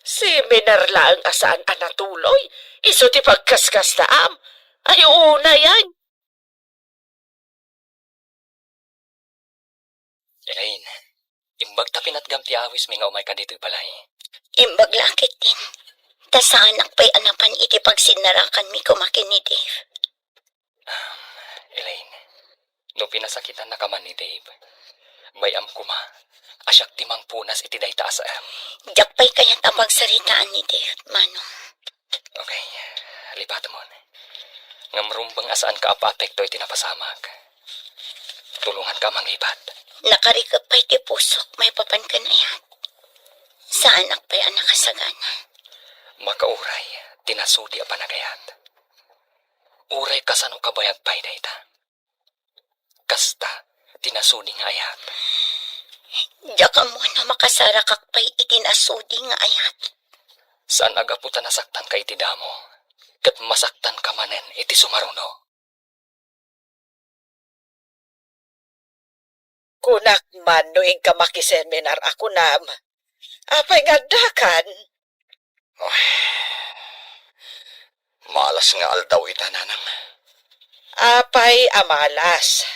Seminar lang asaan anatuloy. Iso ti pagkaskas taam. Ay, una yan. Elaine, imbag ta pinatgam ti awis may nga umay ka dito balay. Imbag lakit din. Ta sa anak pa'y anapan iti pagsinarakan mi kumakin ni Dave. Elaine, no pinasakitan na ka man ni Dave, bayam kuma, asyak timang punas iti day taas Diyak pa'y kayat ang pagsaritaan ni Dave, Manong. Okay, lipat mo. Ngamrumbang asaan ka apa-apekto iti napasamag. Tulungan ka mangibat. Nakarikap pa'y ti pusok, may papan ka na yan. Sa anak pa'y anak kasagana. Makauray, tinasudi a panagayat. Uray kasano kabayag pay dayta. Kasta, tinasudi nga ayat. Diyak ka muna makasarakak pa'y itinasudi nga ayat. Saan agaputan nasaktan ka iti damo, kat masaktan ka manen iti sumaruno. Kunak man no ing ka makiseminar ako nam. Apay nga dakan. Malas nga aldaw ita nanang. Apay amalas.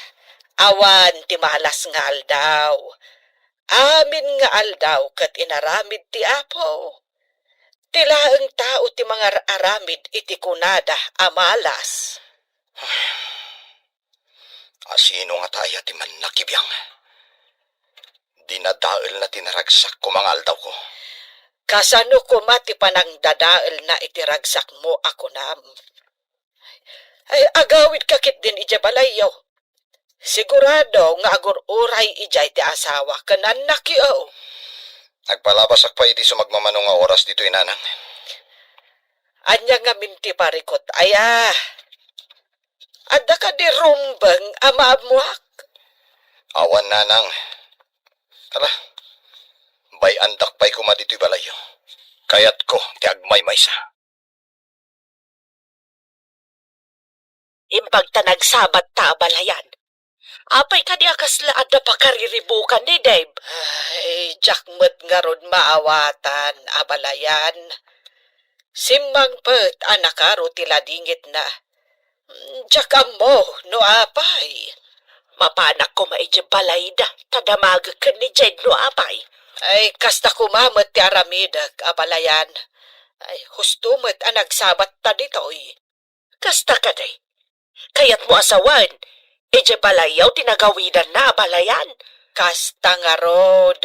Awan ti malas nga aldaw. Amin nga aldaw kat inaramid ti apo. Tilaang tao ti mga aramid iti kunada amalas. Asino nga taya ti man nakibiyang. Dinadael na tinaragsak ko mga aldaw ko. Kasano ko mati panang dadael na itiragsak mo ako nam. Ay agawid kakit din ija balayaw. Sigurado nga agur uray ijay ti asawa kanan nakiyaw. Nagpalabasak pa iti sumagmamanong nga oras dito inanang. Anya nga minti parikot aya. Adda ka di rumbang amamuak. Awan nanang. Ala, bay andak pa'y kuma dito'y balayo. Kayat ko, ti agmay maysa. Imbag ta nagsabat ta balayan. Apay ka di akasla adda pa kariribukan ni Dave. Ay, jakmet nga ron maawatan, abalayan. Simbang pet anakaro tila dingit na. Jakam mo, no apay. Mapanak ko maidya balay da, tadamag ka ni Jed no apay. Ay, kasta kumamat ti aramidag, abalayan. Ay, hustumet ang nagsabat ta dito'y. Kasta ka day. Kayat mo asawan, ije balayaw tinagawidan na balayan. Kasta nga rod.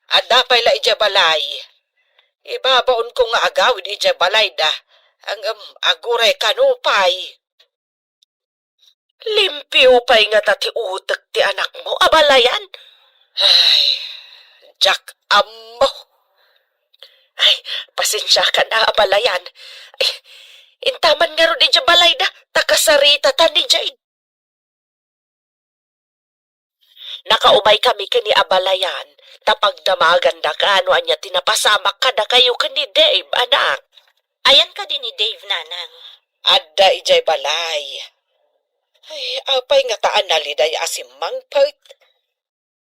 Ada pa'y la ije balay. Ibabaon ko nga agawid ije balay da. Ang aguray kanupay. Limpyo pa'y nga tati utak ti anak mo, abalayan. Ay, Jack Ammo. Ay, pasensya ka na, abalayan. Ay, intaman nga ron ije balay da, takasarita ta ni Jade. Nakaumay kami kani abalayan, tapag damagan da ka, ano anya tinapasamak ka da kayo kani Dave, anak. Ayan ka din ni Dave, nanang. Adda ijay balay. Ay, apay nga taan naliday asimang pert.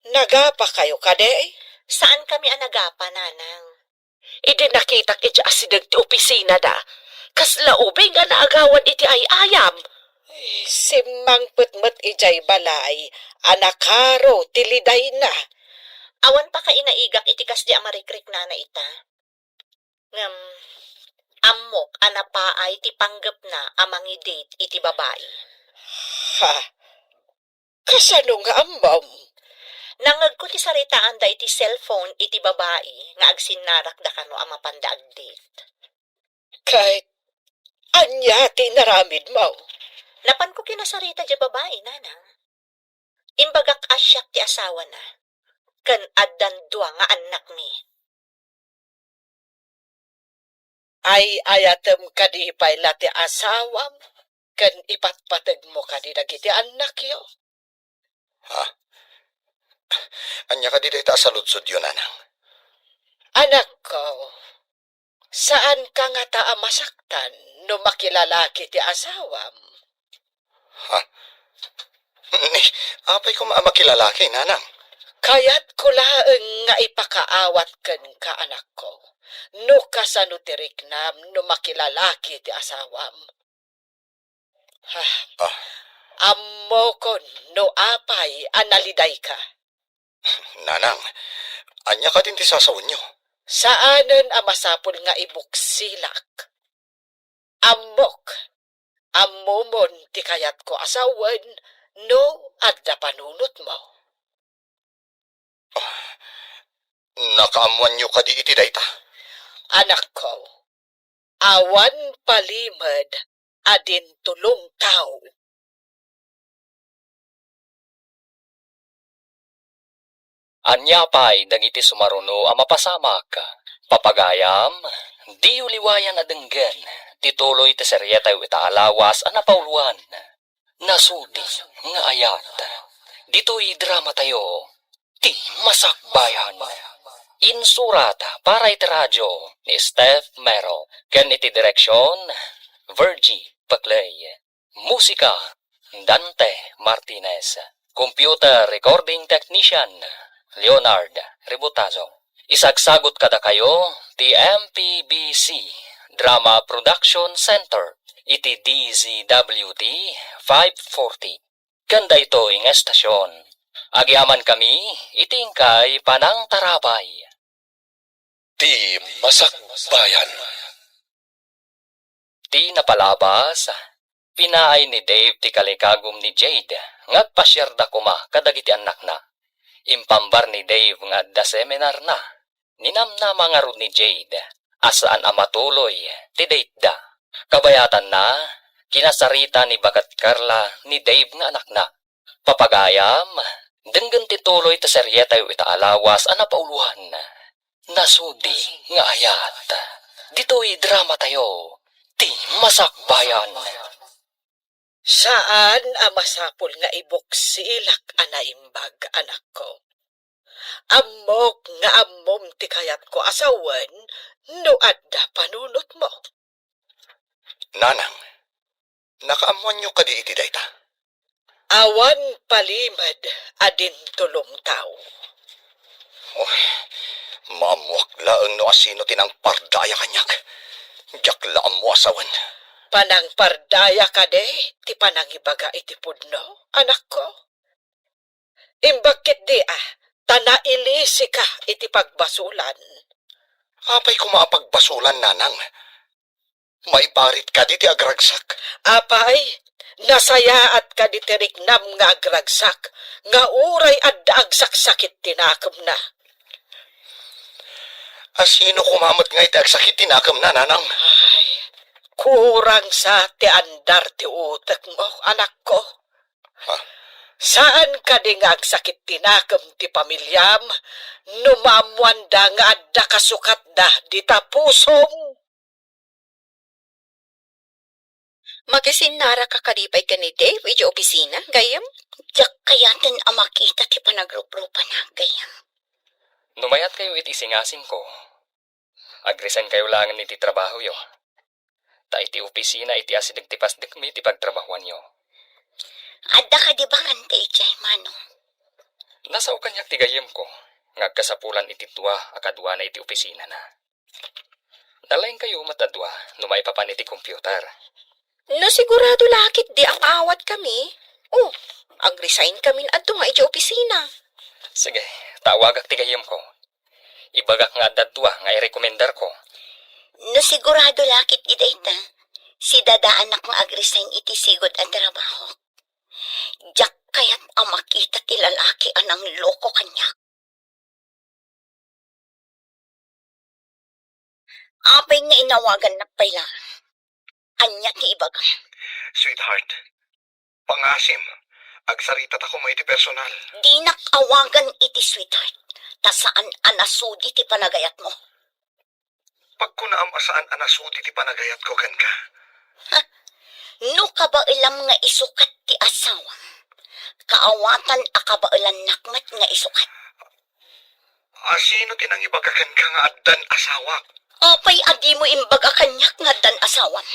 Nagapa kayo kade? Saan kami anagapa, nanang? Idi nakita ija asidag ti opisina da. Kas laubay nga naagawan iti ay ayam. Simang putmet ijay balay, anakaro tiliday na. Awan pa ka inaigak itikas di amarikrik na ita. Amok anapaay ti panggap na amangi date iti babae. Ha? Kasano nga amam? Nangag ko ti saritaan da iti cellphone iti babae nga agsinarak da kano amapandaag date. Kahit anya ti naramid mo. Napan ko kinasarita di babae, nanang. Imbagak asyak ti asawa na. Kan addan dua nga anak ni. Ay ayatem kadi ipay lati asawam, kan ipatpatag mo kadi dagiti anak yo. Ha? Anya ka di day ta sa lutsod yun, nanang. Anak ko, saan ka nga taa masaktan no makilalaki ti asawam? Ha? Apay ko maamakilalaki, nanang. Kaya't ko laeng nga ipakaawat ken ka anak ko. No kasano ti riknam no makilalaki ti asawam. Ha? Ah, Ammo kon no apay analiday ka. nanang, anya ka din ti sasawon nyo. Saanen ang masapul nga ibuksilak? Ammomon ti kayat ko asawan no adda panunot mo. Nakaamuan nyo ka di iti day ta. Anak ko, awan palimad adin tulong tao. Anya pa'y dagiti sumaruno a mapasamak. Papagayam, di uliwayan adenggen, tituloy ti seryeta yu itaalawas a napauluan. Nasudi nga ayat. Dito'y drama tayo, ti masakbayan. Insurat para iti radyo ni Steph Mero. Ken iti direksyon, Virgie Paclay. Musika, Dante Martinez. Computer recording technician, Leonard Ributazo. Isagsagot kada kayo, ti MPBC Drama Production Center, iti DZWT 540. Kanda ito ing estasyon. Agyaman kami, itingkay panang tarabay. Di masakbayan. Ti napalabas, pinaay ni Dave ti kalikagom ni Jade, ngagpasyerda kuma kadagiti anak na. Impambar ni Dave nga da seminar na, ninamna mga rod ni Jade, asaan amatuloy, ti date da. Kabayatan na, kinasarita ni Bagat Carla ni Dave nga anak na. Papagayam, denggan tituloy ta seryeta yu itaalawas a napauluhan. Nasudi nga ayat. Dito'y drama tayo, ti masakbayan. Saan ang masapul nga ibuksilak anaimbag, anak ko? Ammok nga ammom ti kayat ko asawan, no adda panunot mo. Nanang, nakaamuan nyo ka di iti day ta. Awan palimad adin tulong tao. Oh, mamuak laeng no asino tinang pardaya kanyak. Jaklaan mo asawan. Panang pardaya ka de, ti panang ibaga iti pudno, anak ko. Imbakit di tanailisi ka iti pagbasulan. Apay ko maapagbasulan, nanang. Maiparit ka di ti agragsak. Apay, nasayaat ka di tiriknam nga agragsak, nga uray adda agsaksakit tinakam na. Asino kumamot nga iti agsakit tinakam na, nanang? Ay, kurang sa ti andar ti utak mo, anak ko. Ha? Saan ka di nga agsakit tinakam ti pamilyam, numamuan da nga adda kasukat da di tapusom? Magasinara ka kadipay ka ni Dave, iti opisina, gayam? Diyak kayatin amakita ti panagrup-rupa na, gayam. Numayat kayo iti singasing ko. Agresan kayo langan iti trabaho yo. Ta iti opisina iti asidag ti pasdik mi iti pagtrabahuan yo. Adda ka di ba ngante ijay, manong? Nasaw kanyak ti gayem ko. Ngagkasapulan iti tuwa akadwa na iti opisina na. Nalain kayo matadwa, numay papaniti computer. No sigurado lakit di ang awat kami. Oh, ag-resign kami adto nga iti opisina. Sige, tawagak ti gayem ko. Ibagak nga dadwa nga i-recommendar ko. No sigurado lakit idayta. Si dada anak nga agresign iti sigod ang trabaho. Diyak kaya't ang makita ti lalaki anang loko kanya. Apay nga inawagan na pala. Anya ti ibaga. Sweetheart, pangasim. Agsarita ta ko mo iti personal. Di nakawagan iti sweetheart. Tasaan anasudi ti panagayat mo. Pag kunaam asaan anasudi ti panagayat ko ken ka. No kabailam nga isukat ti asawang. Kaawatan akabailan nakmat nga isukat. Sino tinang ibagakan ka nga addan asawa? Apay adi mo imbaga kanyak nga dan asawan.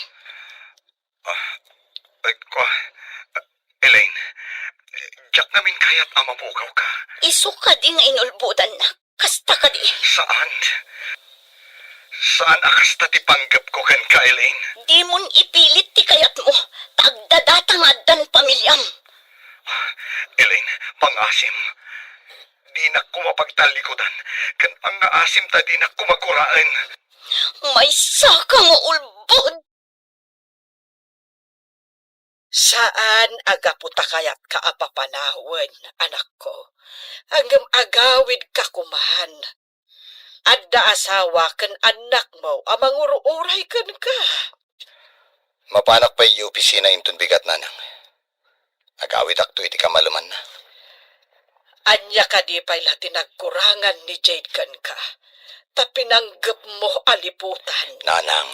Elaine, diyak namin kaya't amabukaw ka. Isuka di nga inulbudan na. Kasta ka di. Saan? Saan akasta ti panggap ko ken ka, Elaine? Di mon ipilit ti kayat mo. Tagdadata nga dan pamilyam. Elaine, pangasim. Di na kumapagtalikodan. Kan pangaasim ta di na kumaguraan. May saka nga ulbod. Saan agaputa kayat kaapapanahon, anak ko? Hanggang agawid ka kumahan. Adda asawa kan anak mo, amang uruuray kan ka. Mapanak pa yung opisina intun bigat nanang. Agawid akto iti kamaluman na. Anya ka di pa'y tinagkurangan ni Jade kan ka. Tapinanggap mo aliputan. Nanang,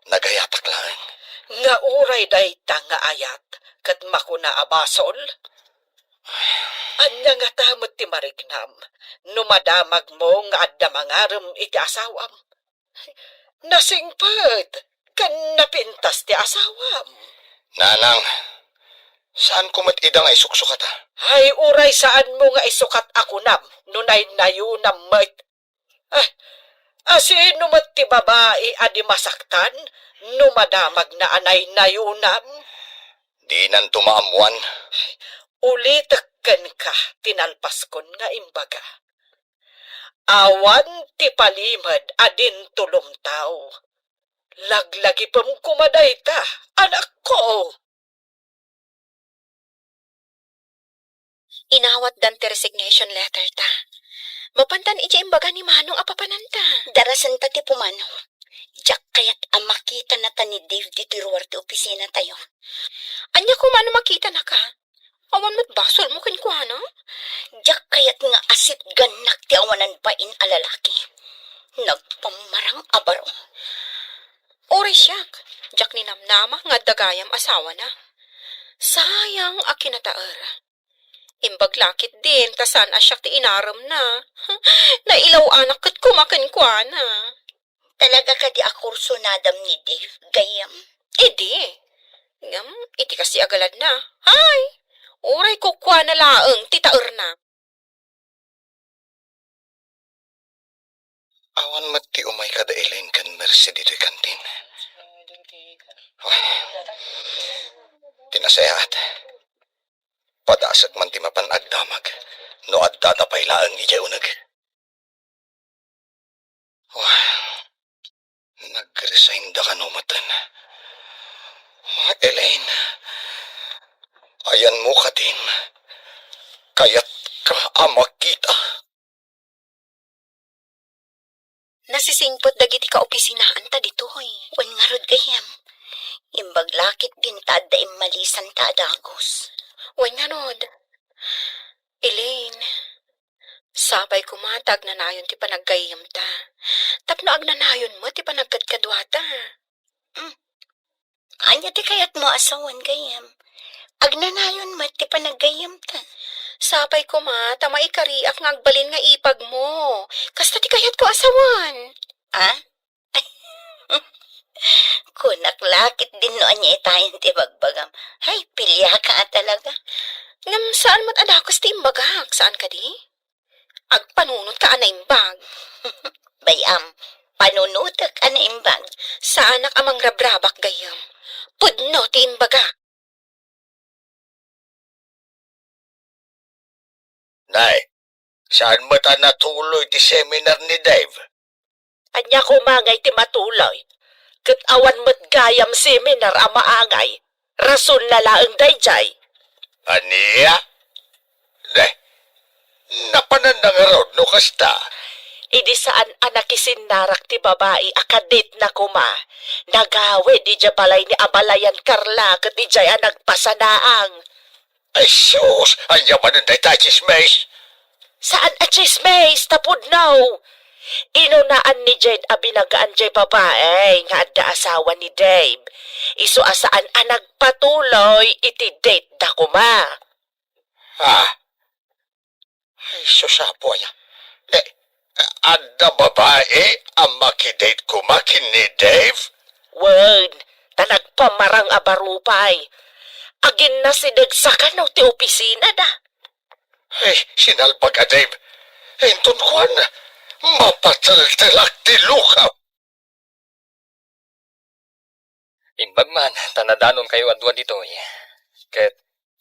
nagayatak lang. Nga uray dayta nga ayat, kat makuna abasol. Anya nga tamot ti marignam, numadamag mo nga adda mangaram iti asawam. Nasingpet, kan napintas ti asawam. Nanang, saan ko matida nga isuksukat ha? Ay uray saan mo nga isukat ako nam, nunay nayunam met. Asino mat ti babae adi masaktan, numadamag na anay nayunam. Di nan tumaamuan. Ulitakkan ka, tinalpas kon nga imbaga. Awan ti palimad adin tulong tao. Laglagi pam kumaday ta, anak ko. Inawat dan ti resignation letter ta. Mapantan iti imbaga ni Manong apapananta. Darasan ta ti pumano. Diyak kaya't ang makita na ta ni Dave di tiruar ti opisina tayo. Anya ko mano makita na ka? Awan mo't basol mo kinkwana? Diyak kaya't nga asit ganak ti awanan pain alalaki. Nagpamarang abaro. Oray siyak. Diyak ni namnama nga dagayam asawa na. Sayang a kinataara. Imbag lakit din, tasan asyak ti inaram na. Nailaw anak kat kumakan kwa na. Talaga ka di akurso nadam ni Dave, gayam. Di. Ngam, iti kasi agalad na. Hay! Uray ko kwa na laeng, titaer na. Awan mati umay kada Elaine kan mercy dito'y kantin. Tinasayaat. Padasag man ti mapan agdamag. No adda na pailaang ijay unag. Nag-resign da ka numatan. Elaine, ayan mo ka din. Kaya't ka amak kita. Nasisingpot dagiti ka opisinaan ta ditoy. Wan nga rod gayam. Imbag lakit din tada imalisan ta adagos. Wan nga rod. Elaine, sabay kumatag na nayon ti panaggayam ta. Tapno agnanayon mo ti panagkadkadwata. Anya ti kayat mo asawan gayam. Agnanayon mat ti panaggayam ta. Sapay ko ma, tama ikariak nga agbalin nga ipag mo. Kasta ti kayat ko asawan. Kunak lakit din no anya itayan ti bagbagam. Hay, pilya ka talaga. Ngam saan mo't adakos ti imbagak? Saan ka di? Agpanunot ka anay imbag. Bayam, Panunutak ana imbag. Sa anak amang rabrabak gayam. Pudno ti imbaga. Nay, saan mo ta natuloy ti seminar ni Dave? Anya ko mangay ti matuloy. Kat awan mo't gayam seminar ang maangay. Rason na laang dayjay. Aniya? Nay, napanan na nga raw no kasta. Idi saan anak isinarak ti babae akadit na kuma. Nagawe di balay ni abalayan Karla kat di jay nagpasanaang. Ay sus, anya man ang dayta chismes. Saan a chismes tapod now? Inunaan ni Jade abinagaan jay babae nga adda asawa ni Dave. Isu asaan a nagpatuloy iti date da kuma. Ha? Ay susapo niya. Adda babae ang makidate kumakin ni Dave? Wen, tanagpamarang abarupay. Agin na sidag sa kanaw ti opisina da. Ay, sinalpag ka Dave. Entun kuan, mapataltalak ti lukaw. Imbag man, tanadanon kayo adwa dito eh. Ket,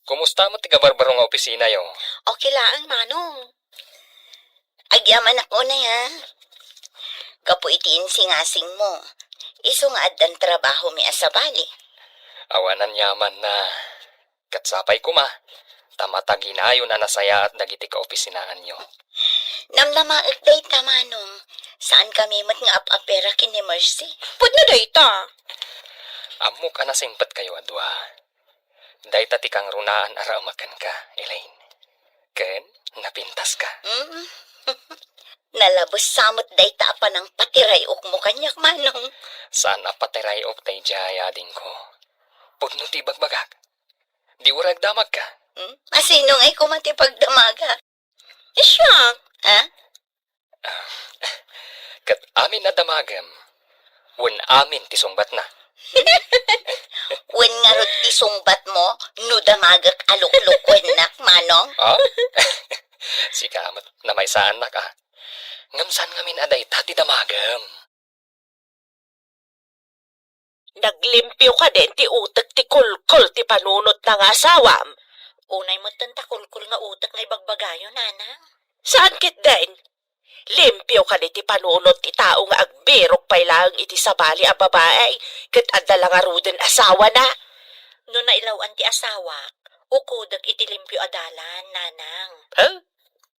kumusta mo ti kabarbaro nga opisina yo? Okay laang manong. Agyaman ako na yan. Kapu itiin singasing mo. Isu nga addan trabaho mi asabali. Awanan yaman na. Katsapay kuma. Tamataginayo na nasaya at dagiti ka opisinaan nyo. Namnamaag day tamanong. Saan kami mat nga apapera kini Mercy? Pudno dayta. Amo ka na simpat kayo adwa. Dayta ti kang runaan aramakan ka, Elaine. Ken, napintas ka. Nalabos samot day pa ng patiray uk mo kanyak manong. Sana patiray ok tay jaya din ko. Pudno ti bagbagak. Di urag damag ka. Masinong ay kumatipagdamaga. Isyak. Ha? Kat amin na damagam. Wen amin ti sungbat na. Wen nga rod isungbat mo, no damagak aluklukwen nak manong. Ah? Si kamot na may saan na ka. Ngamsan ngamin aday tati damagam. Naglimpyo ka din ti utak ti kulkul ti panunot ng asawam. Unay mo tantakulkul nga utak nga ibagbagayo, nanang. Saan kit din? Limpyo ka din ti panunot ti tao nga agbirok pay lang iti sabali a babae. Kat adala nga ruden asawa na. No nailawan ti asawa, ukudag iti limpyo adalan, nanang. Huh?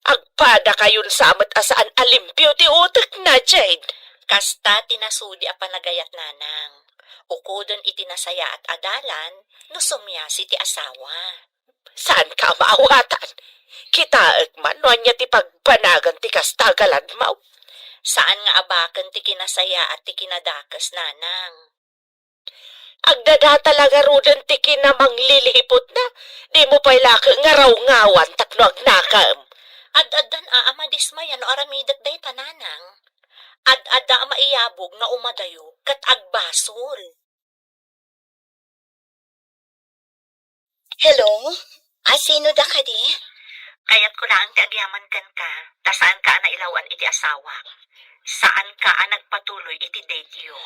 Agpada kayon samat asaan alimpyo ti utak na, Jade. Kasta tinasudi a panagayat, nanang. Ukudon iti nasaya at adalan, no sumyasi ti asawa. Saan ka maawatan? Kitaag man, no anya ti pagpanagan ti kastagalan mo. Saan nga abakan ti kinasaya at ti kinadakas, nanang? Agdada talaga ruden ti kinamang lilipot na. Di mo pa'y laki nga raw ngawan takno agnakam. Ad-adan amadismayan o aramidat day tananang. Ad-ada maiyabog nga umadayo kat agbasol. Hello? Sino da ka di? Kayat ko lang ti agyaman kan ka. Ta saan ka na ilawan iti asawa? Saan ka nagpatuloy iti date yo?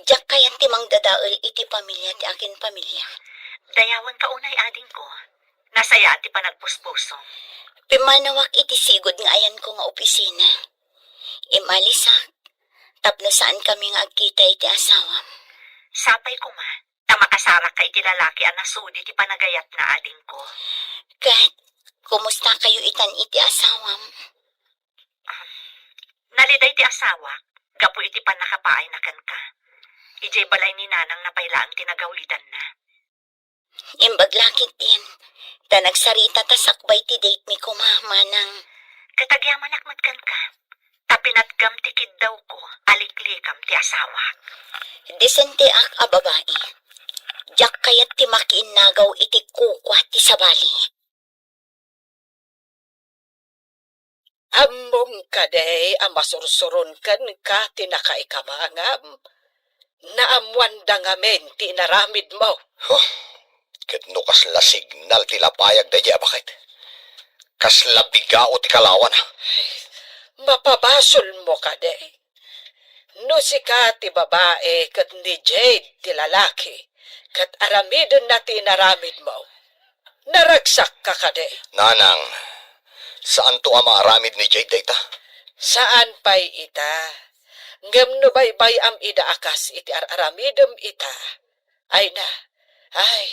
Diyak kayat ti mang dadaol iti pamilya ti akin pamilya. Dayawan ka unay ading ko. Nasaya ti panagpuspuso. Pimanawak iti sigod nga ayan ko nga opisina. Imalisak. Tapno saan kami nga agkita iti asawam. Sapay ko ma. Tamakasara ka iti lalaki ang nasudi ti panagayat na ading ko. Kat, kumusta kayo itan iti asawam? Naliday ti asawa. Gapo iti panakapaay na kan ka. Ijay balay ni nanang napaylaang tinagawidan na. Imbag lakit din. Ta nagsarita ta sakbay ti date mi ko manang. Katagyaman akmatkan ka. Tapinatgam tikid daw ko, aliklikam ti asawa. Disente ak a babae. Diyak kayat ti makiinagaw iti kukwa ti sabali. Amom ka day, amasursuron kan ka tinakaikamangam. Naamwanda ngamen ti naramid mo. Kitno kasla signal ti lapayag da dya bakit? Kasla biga o ti kalawan ha? Mapabasol mo ka day. No sikat ti babae kat ni Jade ti lalaki, kat aramidon na tinaramid mo. Naragsak ka kade. Nanang, saan to ang maaramid ni Jade dayta? Saan pa'y ita? Ngem no baybay am ida akas iti aramidom ita. Ay na, ay,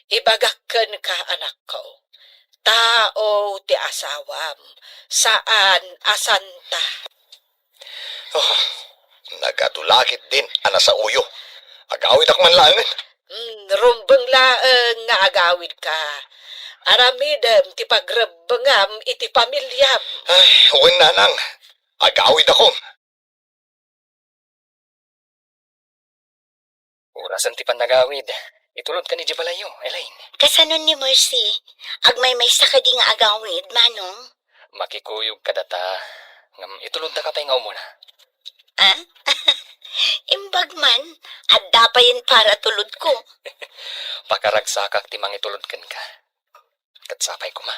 ibagakken ka anak ko. Tao ti asawam, saan asanta. Oh, nagatulakit din, ana sa uyo. Agawid ak man langan. Rumbeng laeng nga agawid ka. Aramidem ti pagrebengam iti pamilyam. Ay, uwan nanang. Agawid ako. Orasan ti panagawid. Itulod ka ni Jibalayo, Elaine. Kasanon ni Mercy, agmay-may sa ka di nga agawid, manong. Makikuyog ka data. Ngam itulod na ka pa nga umuna. Ah? Imbag man, at dapayin para tulod ko. Pakaragsakak ti mangitulod kan ka. Katsapay ko ma.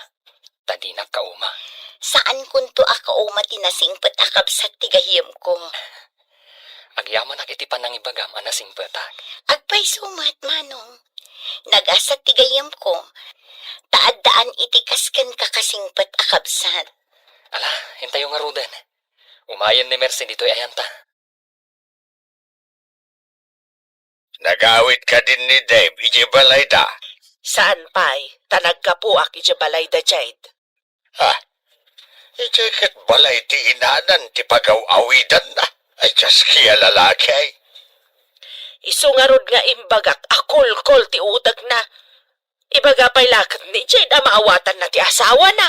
Tadinak ka uma. Saan kunto ako matinasingpet akab sa tigahiyam ko? Agyaman ak iti panangibagam anasing petak. Agpay sumat, manong. Nagasat tigayam ko. Taad-daan itikaskan kakasingpet akabsat. Ala, hintayo nga rudan. Umayan ni Mercy dito ayanta. Nagawid ka din ni Dave, ijibalay da. Saan pa'y tanagkapuak iti balay da Jade? Ha? Ijikat balay ti inanan, ti pagaw-awidan na. Ay, just kaya lalaki ay. Isungarod nga imbagak, akol-kol ti utag na. Ibaga pa'y lakat ni Jade, maawatan na ti asawa na.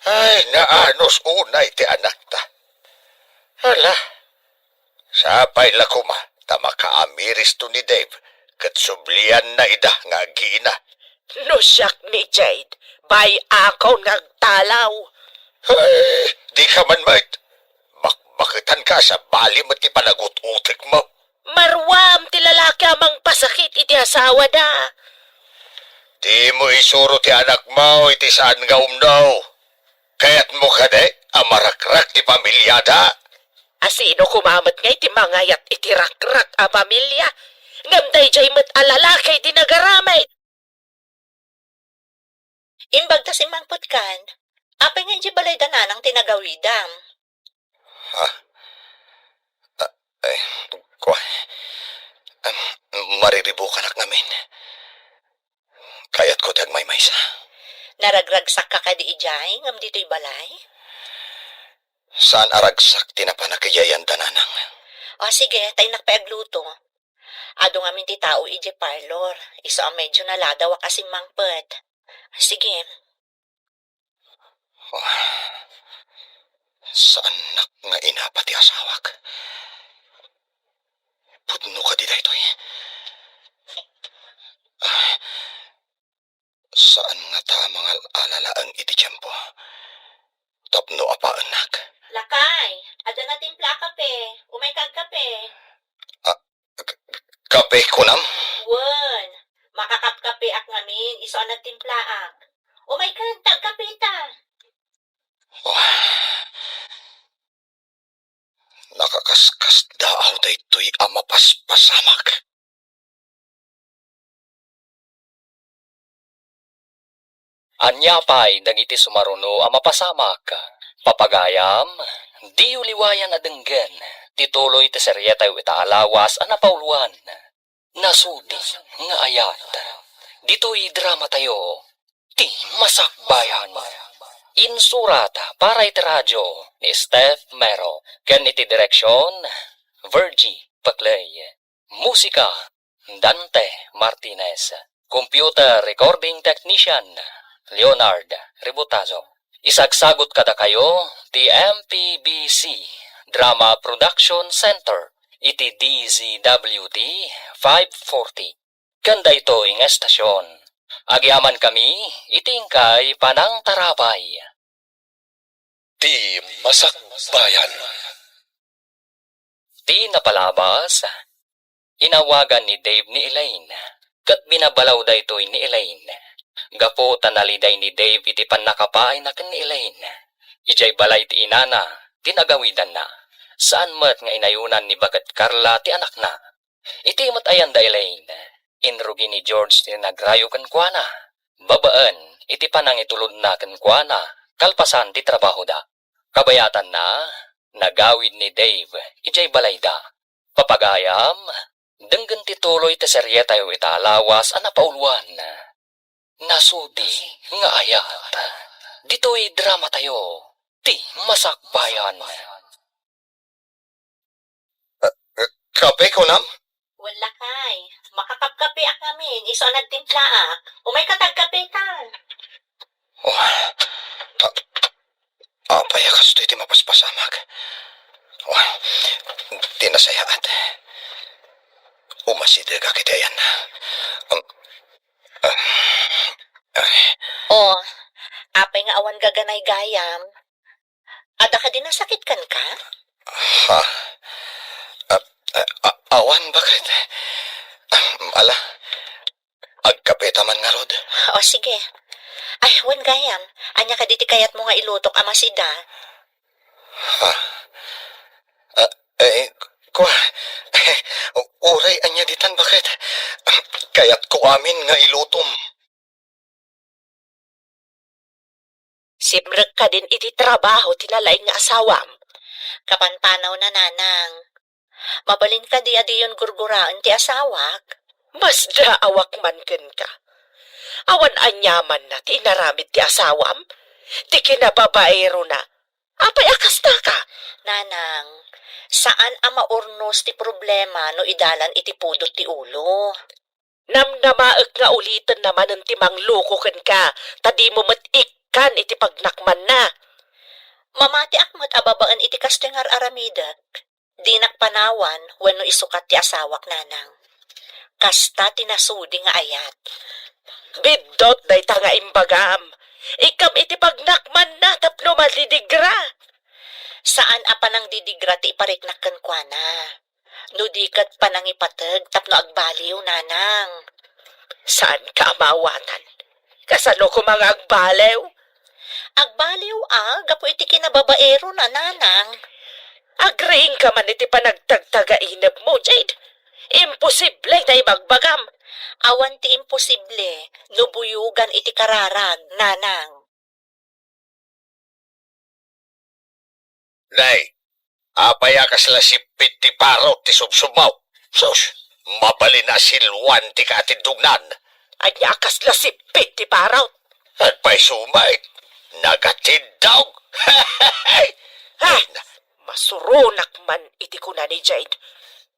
Ay, naanos unay ti anak ta. Hala, sapay lakuma, tamakaamiris to ni Dave, kat sublian na ida nga gina. No siyak ni Jade, bay akaw ngagtalaw. Ay, di ka man mait. Bakbakitan ka sa bali mo ti panagut-utik mo. Marwam ti lalaki amang pasakit iti asawa da. Di mo isuro ti anak mo, iti saan nga umnaw. Kaya't mo ka de, amarakrak ti pamilyada. Asino kumamat nga iti mangayat iti rakrak a pamilya. Ngamday jay mat alalakay di nagaramay. Imbag ta simangpot kan, apay nga balay dananang tinagawidam. Ha? Ay, kwa. Mariribukan ak namin. Kaya't ko dagmay maysa. Naragragsak ka ka di ijay, ngam dito'y balay? Saan aragsak tinapanagayayan dananang? O sige, tayo nakpaagluto. Ado nga min ti tao ije parlor. Iso ang medyo naladaw kasi mangpet. Sige. Oh, saan nak nga inapati asawak? Pudno ka di daytoy. Saan nga ta mga alala ang iti tiyempo? Tapno apa anak? Lakay, ada na timpla kape. Umay kag kape. Kape kunam? Wen, makakapkape ak ngamin. Iso ang timpla ak. Umay kag tagkape ta. Oh, nakakaskas daaw daytoy amapaspasamak. Anya pa'y dagiti sumaruno ang mapasamak. Papagayam, di uliwayan adenggen. Tituloy ti seryeta yu itaalawas ang napauluan. Nasudi nga ayat. Dito'y drama tayo. Ti masakbayan. Insurata para iti radyo ni Steph Mero. Ken iti direksyon, Virgie Paclay. Musika, Dante Martinez. Computer recording technician, Leonard Ributazo. Isagsagot kada kayo, ti MPBC Drama Production Center, iti DZWD 540. Kanda ito ing estasyon. Agyaman kami, itingkay panang tarapay. Di masakbayan. Ti napalabas, inawagan ni Dave ni Elaine, kat binabalaw da ito ni Elaine. Gapo tanaliday ni Dave iti pan nakapaay na kan ni Elaine. Ijay balay ti inana, tinagawidan na. Saan mat nga inayunan ni Bagat Carla ti anak na. Iti mat ayan da Elaine. Inrugi ni George ti nagrayo kan kuana. Babaan, iti panang itulod na kan kuana. Kalpasan ti trabaho da. Kabayatan na, nagawid ni Dave, ijay balay da. Papagayam, denggan ti tuloy ti serye tayo italawas ang napauluan. Nasudi, nga ayat. Dito'y drama tayo, ti masakbayan. Kape ko, nam? Wala kay. Makakapkape ak namin. Iso nagtimpla ak. Umay katagkape ka. Apay akas ito iti mapaspasamag. Di nasayaat. Umasida ka kita yan. Oh, apay nga awan gaganay gayam. Ada ka din nasakit kan ka? Ha? Awan, bakit? Ala, agkapeta man nga, Rod. O sige. Ay, wan gayam. Anya ka diti kayat mo nga ilutok amasida. Ha? Kwa, uray anya ditan, bakit? Kaya't ko amin nga ilutom. Simrek ka din iti trabaho tinalay nga asawam. Kapanpanaw na nanang. Mabalin ka di adiyon gurguraan ti asawak. Mas daawak man ken ka. Awan anyaman na ti inaramid ti asawam. Ti kinababaero na. Apay akas na ka. Nanang, saan ang maurnos ti problema no idalan iti pudot ti ulo? Namnamaek nga ulitin naman ng timang loko ken ka. Tadi mo matikan iti pagnakman na. Mamati akmat ababaan iti kastengar aramidak. Di nakpanawan wenno isukat ti asawak nanang. Kasta tinasudi nga ayat. Bidot day tanga imbagam. Ikam iti pagnakman na tapno malidigra. Saan apanang didigra ti ipariknakken kuana? No dikat panang ipateg tapno agbaliw nanang. Saan ka amawatan? Kasano ko mga agbalew? Agbaliw gapo iti kinababaero na nanang. Agreeing ka man iti panagtagtaga-inab mo, Jade. Imposible na ibagbagam. Awan ti imposible, nubuyugan iti kararag, nanang. Nay, apay akas la sipit ti parot ti subsumaw. Sus, mabali na silwan ti katindugnan. Anya akas lasipit ti paraw. At pa'y sumay, nagatindog. Ha? Masurunak man iti kuna ni Jade.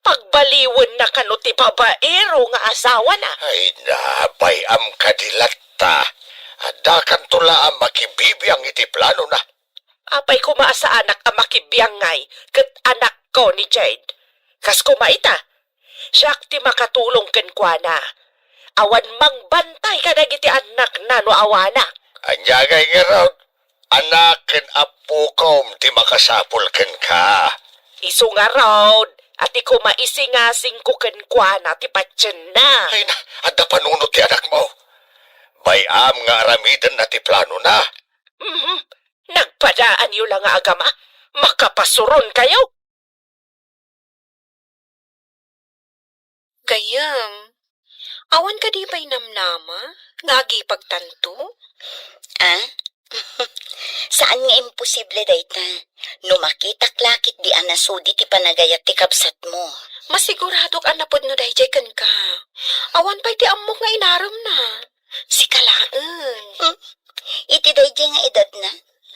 Pagbaliwan na kano ti babaero nga asawa na. Ay nabay am kadilata. Adakan tula ang makibibiyang iti plano na. Apay kumaasa anak ang makibiyangay kat anak ko ni Jade. Kas kumaita, siya ti makatulong ken kuana. Awan mangbantay ka iti anak na no awana. Anyagay nga raw, anakin apo kom ti makasapul ken ka. Isu nga raod, at iko maisingasing ko ken kuana ti patyen na. Ay na, ada panunot ti anak mo. Bayam nga aramidan na ti plano na. Nagpadaan yu lang nga agama, makapasuron kayo. Gayam, awan ka di ba'y namnama? Ngagi pagtanto? Saan nga imposible dayta? No makitak lakit di anasudi ti panagayat ti kabsat mo. Masiguradok anapod no dayjay kan ka. Awan pa'y ti amok nga inaram na. Si kalaan. Iti dayjay nga edad na?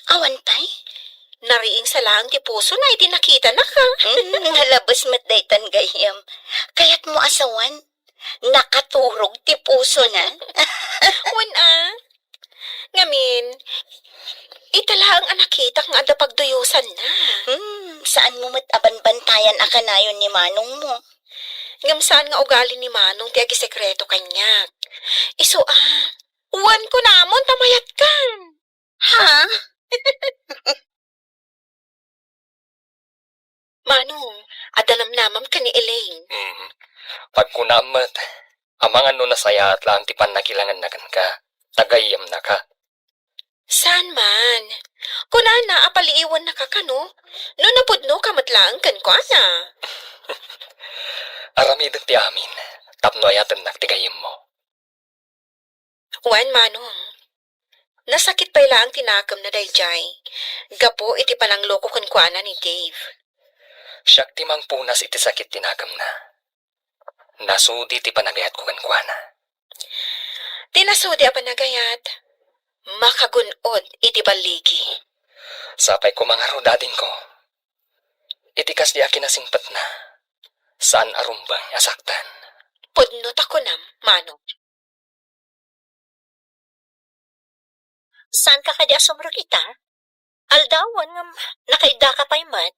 Awan pa'y? Nariing sa lang ti puso na iti nakita na ka. Nalabas mat daytan gayam. Kaya't mo asawan, nakaturog ti puso na. Wan Ngamin, itala ang anakitak nga ada pagduyusan na. Saan mo matabanbantayan akanayon ni Manong mo? Ngam saan nga ugali ni Manong ti agisekreto kanyak. Iso uwan ko namon tamayat kan. Ha? Manong, adanam namam ka ni Elaine. Pagkunamat, amang ano nasaya at lang ti panakilangan na kan ka. Tagayam na ka. Saan man? Kunana, apal baliiwan na kakano. No napudno ka matlaang kan ko na. Aramidang ti amin. Tapno ayatan nagtigayim mo. Wan manong. Nasakit pa ila ang tinakam na dayjay. Gapo iti panangloko kan ko ni Dave. Siyak ti mangpunas iti sakit tinagam na. Nasudi ti panagayat ko kankwana. Tinasudi a panagayat. Makagunod iti baligi. Sapay ko mga rodadin ko. Itikas di akin nasingpat na. Saan arumbang asaktan? Pudnot ako nam, manong. Saan ka kadi asumro kita? Aldawan nga nakaida ka pa'y mat.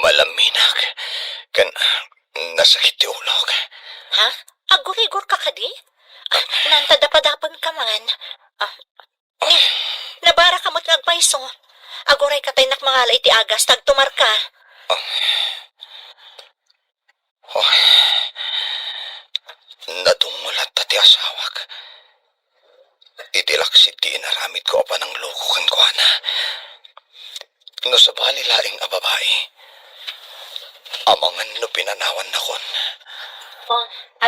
Malaminak. Kan nasakit ti ulog. Ha? Agurigor ka kadi? Nantadapadapon ka man. Nabara ka mo't nagpaiso. Aguray ka tayo nakmangala iti agas, tagtumar ka. Nadungulat ta ti asawak. Itilaksid ti inaramid ko pa ng loko kan kuana. No sa bali laing a babae. Amangan no pinanawan na kon.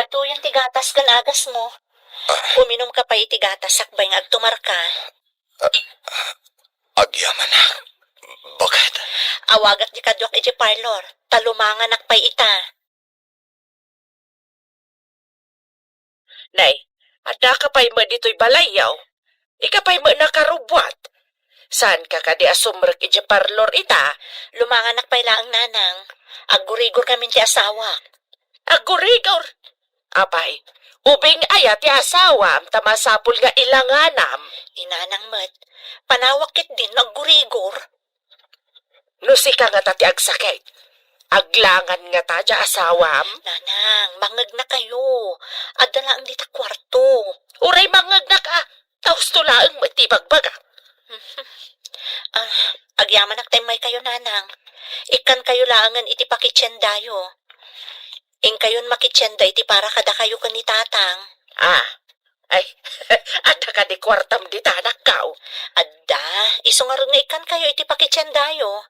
Ato yung tigatas kan agas mo. Uminom ka pa itigatas sakbay nga agtumar ka. Agyaman na. Bakit? Awagat di kadwak iti parlor. Talumangan nakpay ita. Nay, ada ka pa'y mo dito'y balayaw. Ika pa'y mo nakarubwat. Saan ka di asumrek iti parlor ita? Lumangan nakpay laang nanang. Agurigor kami ti asawa. Agurigor. Apay, ubing ayat ti asawa tamasapul nga ilanganam. Inanang mat. Panawakit din agurigor. Nusika nga tati agsakit. Aglangan nga ta dya asawam. Nanang, mangag na kayo. Adala ang dita kwarto. Uray mangag na ka. Taos tulaang matibagbaga. Agyaman nagtemay kayo, nanang. Ikan kayo laangan iti pakitsendayo. Ing kayon makitsenda iti para kada kayo ni tatang. Ay, ada ka di kwartam di tanak kaw. Adda, iso nga rin nga ikan kayo iti pakitsendayo.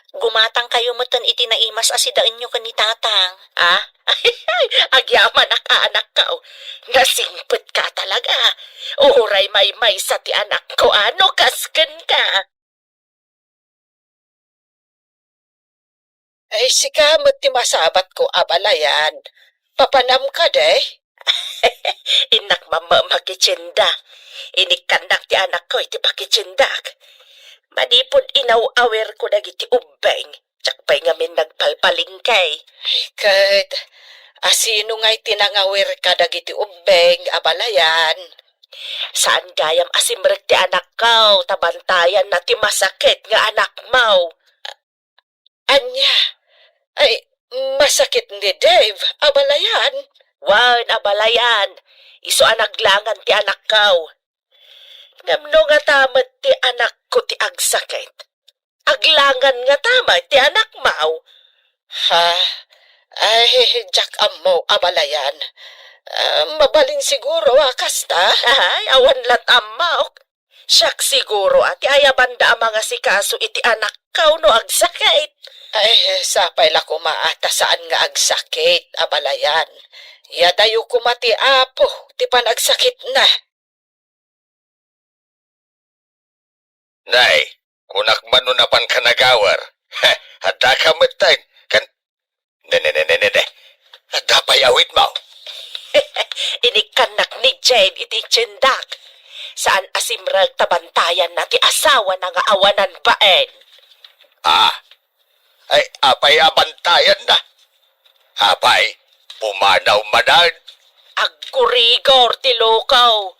Gumatang kayo mutan iti naimas asidaan nyo ni tatang. Agyaman na ka anak kaw. Nasingpit ka talaga. Uray may sa ti anak ko ano kasken ka. Ay, sikamot ti masabat ko abalayan. Papanam ka de. Inak mama makitsinda. Inikanak ti anak ko iti pakitsindak. Madipod inaw-awer ko dagiti ubeng. Tsakpay ngamin nagpalpalingkay. Ay, kat, asino nga'y tinangawer ka dagiti ubeng, abalayan. Saan gayam asimrek ti anak ko, tabantayan na ti masakit nga anak mo. Anya, ay, masakit ni Dave, abalayan. Wan, abalayan. Iso anaglangan ti anak ko. Ngamno nga tamat ti anak ko ti agsakit. Aglangan nga tamat ti anak mo. Ay, Jack amo, abalayan. Mabalin siguro, kasta. Ay, awan lat amaw. Siyak siguro, ati ayabanda ang mga sikaso iti anak ko no agsakit. Ay, sapay la kumaata saan nga agsakit, abalayan. Yadayo kumati apo, ti panagsakit na. Nay, kunak manunapan ka nagawar. Hada ka matain. Kan, ne. Hada pa'y awit mo. Inikanak ni Jane iti tsindak. Saan asimrag tabantayan na ti asawa na nga awanan baen. Ay apay abantayan na. Apay, pumanaw manan. Agurigor ti lokaw.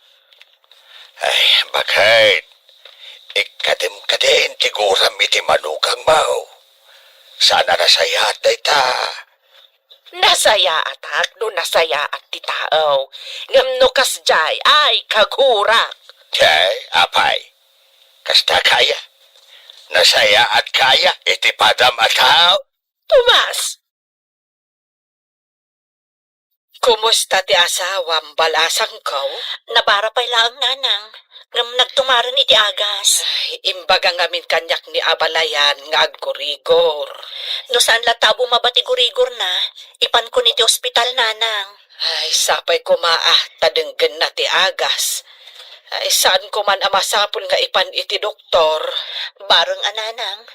Ay, bakit? Ikadim ka din, tiguram iti manugang mo. Sana nasaya at ta. Nasaya atak no nasaya at ti tao. Ngamno kasjay ay kagurak. Kay, apay, kasta kaya. Nasaya at kaya, iti padam at tao. Tomas! Kumusta ti asawam balasang ko? Nabara pa'y laang nanang. Ngam nagtumaran iti agas. Ay, imbaga ngamin kanyak ni abalayan nga agkurigor. No saan latabo mabati gurigor na, ipan ko niti ospital nanang. Ay, sapay ko tadenggen na ti agas. Ay, saan ko man amasapon nga ipan iti doktor. Bareng ananang.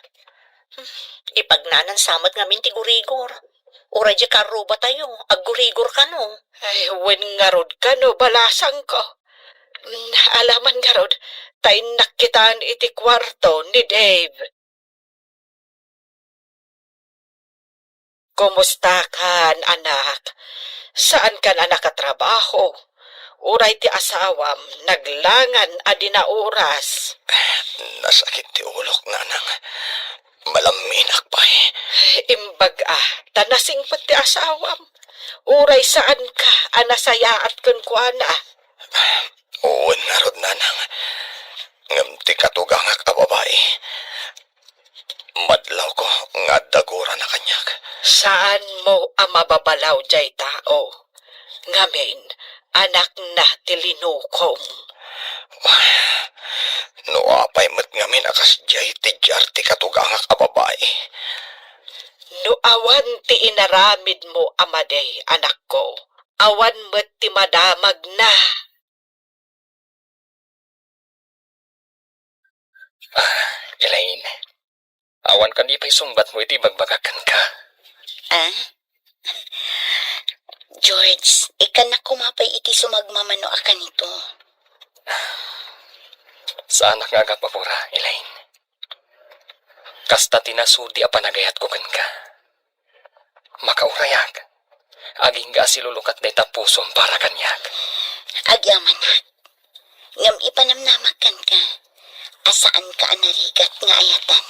Ipagnanan samat ngamin ti gurigor. Ura di karo ba tayo, aggurigor ka no. Ay, wen nga rod ka no, balasang ko. Alaman nga rod, tayo nakitaan iti kwarto ni Dave. Kumusta kan, anak? Saan ka na nakatrabaho? Uray ti asawam, naglangan adi na oras. Nasakit ti ulok, nanang. Malaminak pa eh. Imbag tanasing pati asawam. Uray saan ka, anasayaat kun ko ana. Uwan nga rod, nanang. Ngam ti katugang ka babae. Madlaw ko nga dagura na kanyak. Saan mo ang mababalaw jay tao? Ngamin, anak na tilinukom. No apay met ngamin akas jay ti jar ti katugang ka babae. No awan ti inaramid mo amaday, anak ko. Awan met ti madamag na. Elaine, awan ka di pa'y sumbat mo iti bagbagakan ka. Ah? George, ikan na kumapay iti sumagmamano akan ito. Sa anak nga agapapura, Elaine. Kasta tinasudi a panagayat ko kan ka. Makaurayag. Aging ga silulukat na itapusom para kanyak. Agyaman na. Ngam ipanamnamakan ka. Asaan ka anarigat nga ayatan?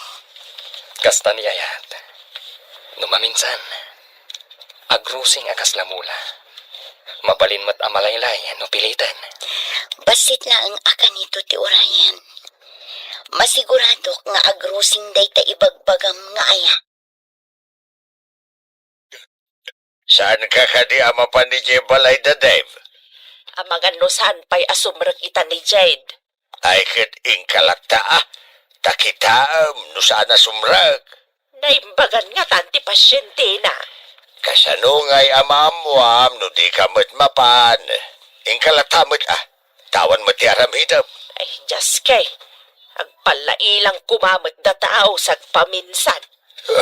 Kasta ni ayat. Numaminsan. Agrusing akas lamula. Mabalin mat amalaylay no pilitan. Basit na ang akan ito ti Orayan. Masigurado nga agrusing day ta ibagbagam nga aya. Saan ka kadi ama pa ni Jebalay da Dave? Amagan no saan pa'y asumrag ita ni Jade. Ay ket ingkalata takitaam no saan na sumrag. Naimbagan nga tanti pasyente na. Kasano nga'y amamuam no di ka met mapan. Ingkalata met tawan met ti aramhidam. Ay, just kay. Agpalailang kumamot da tao sa paminsan.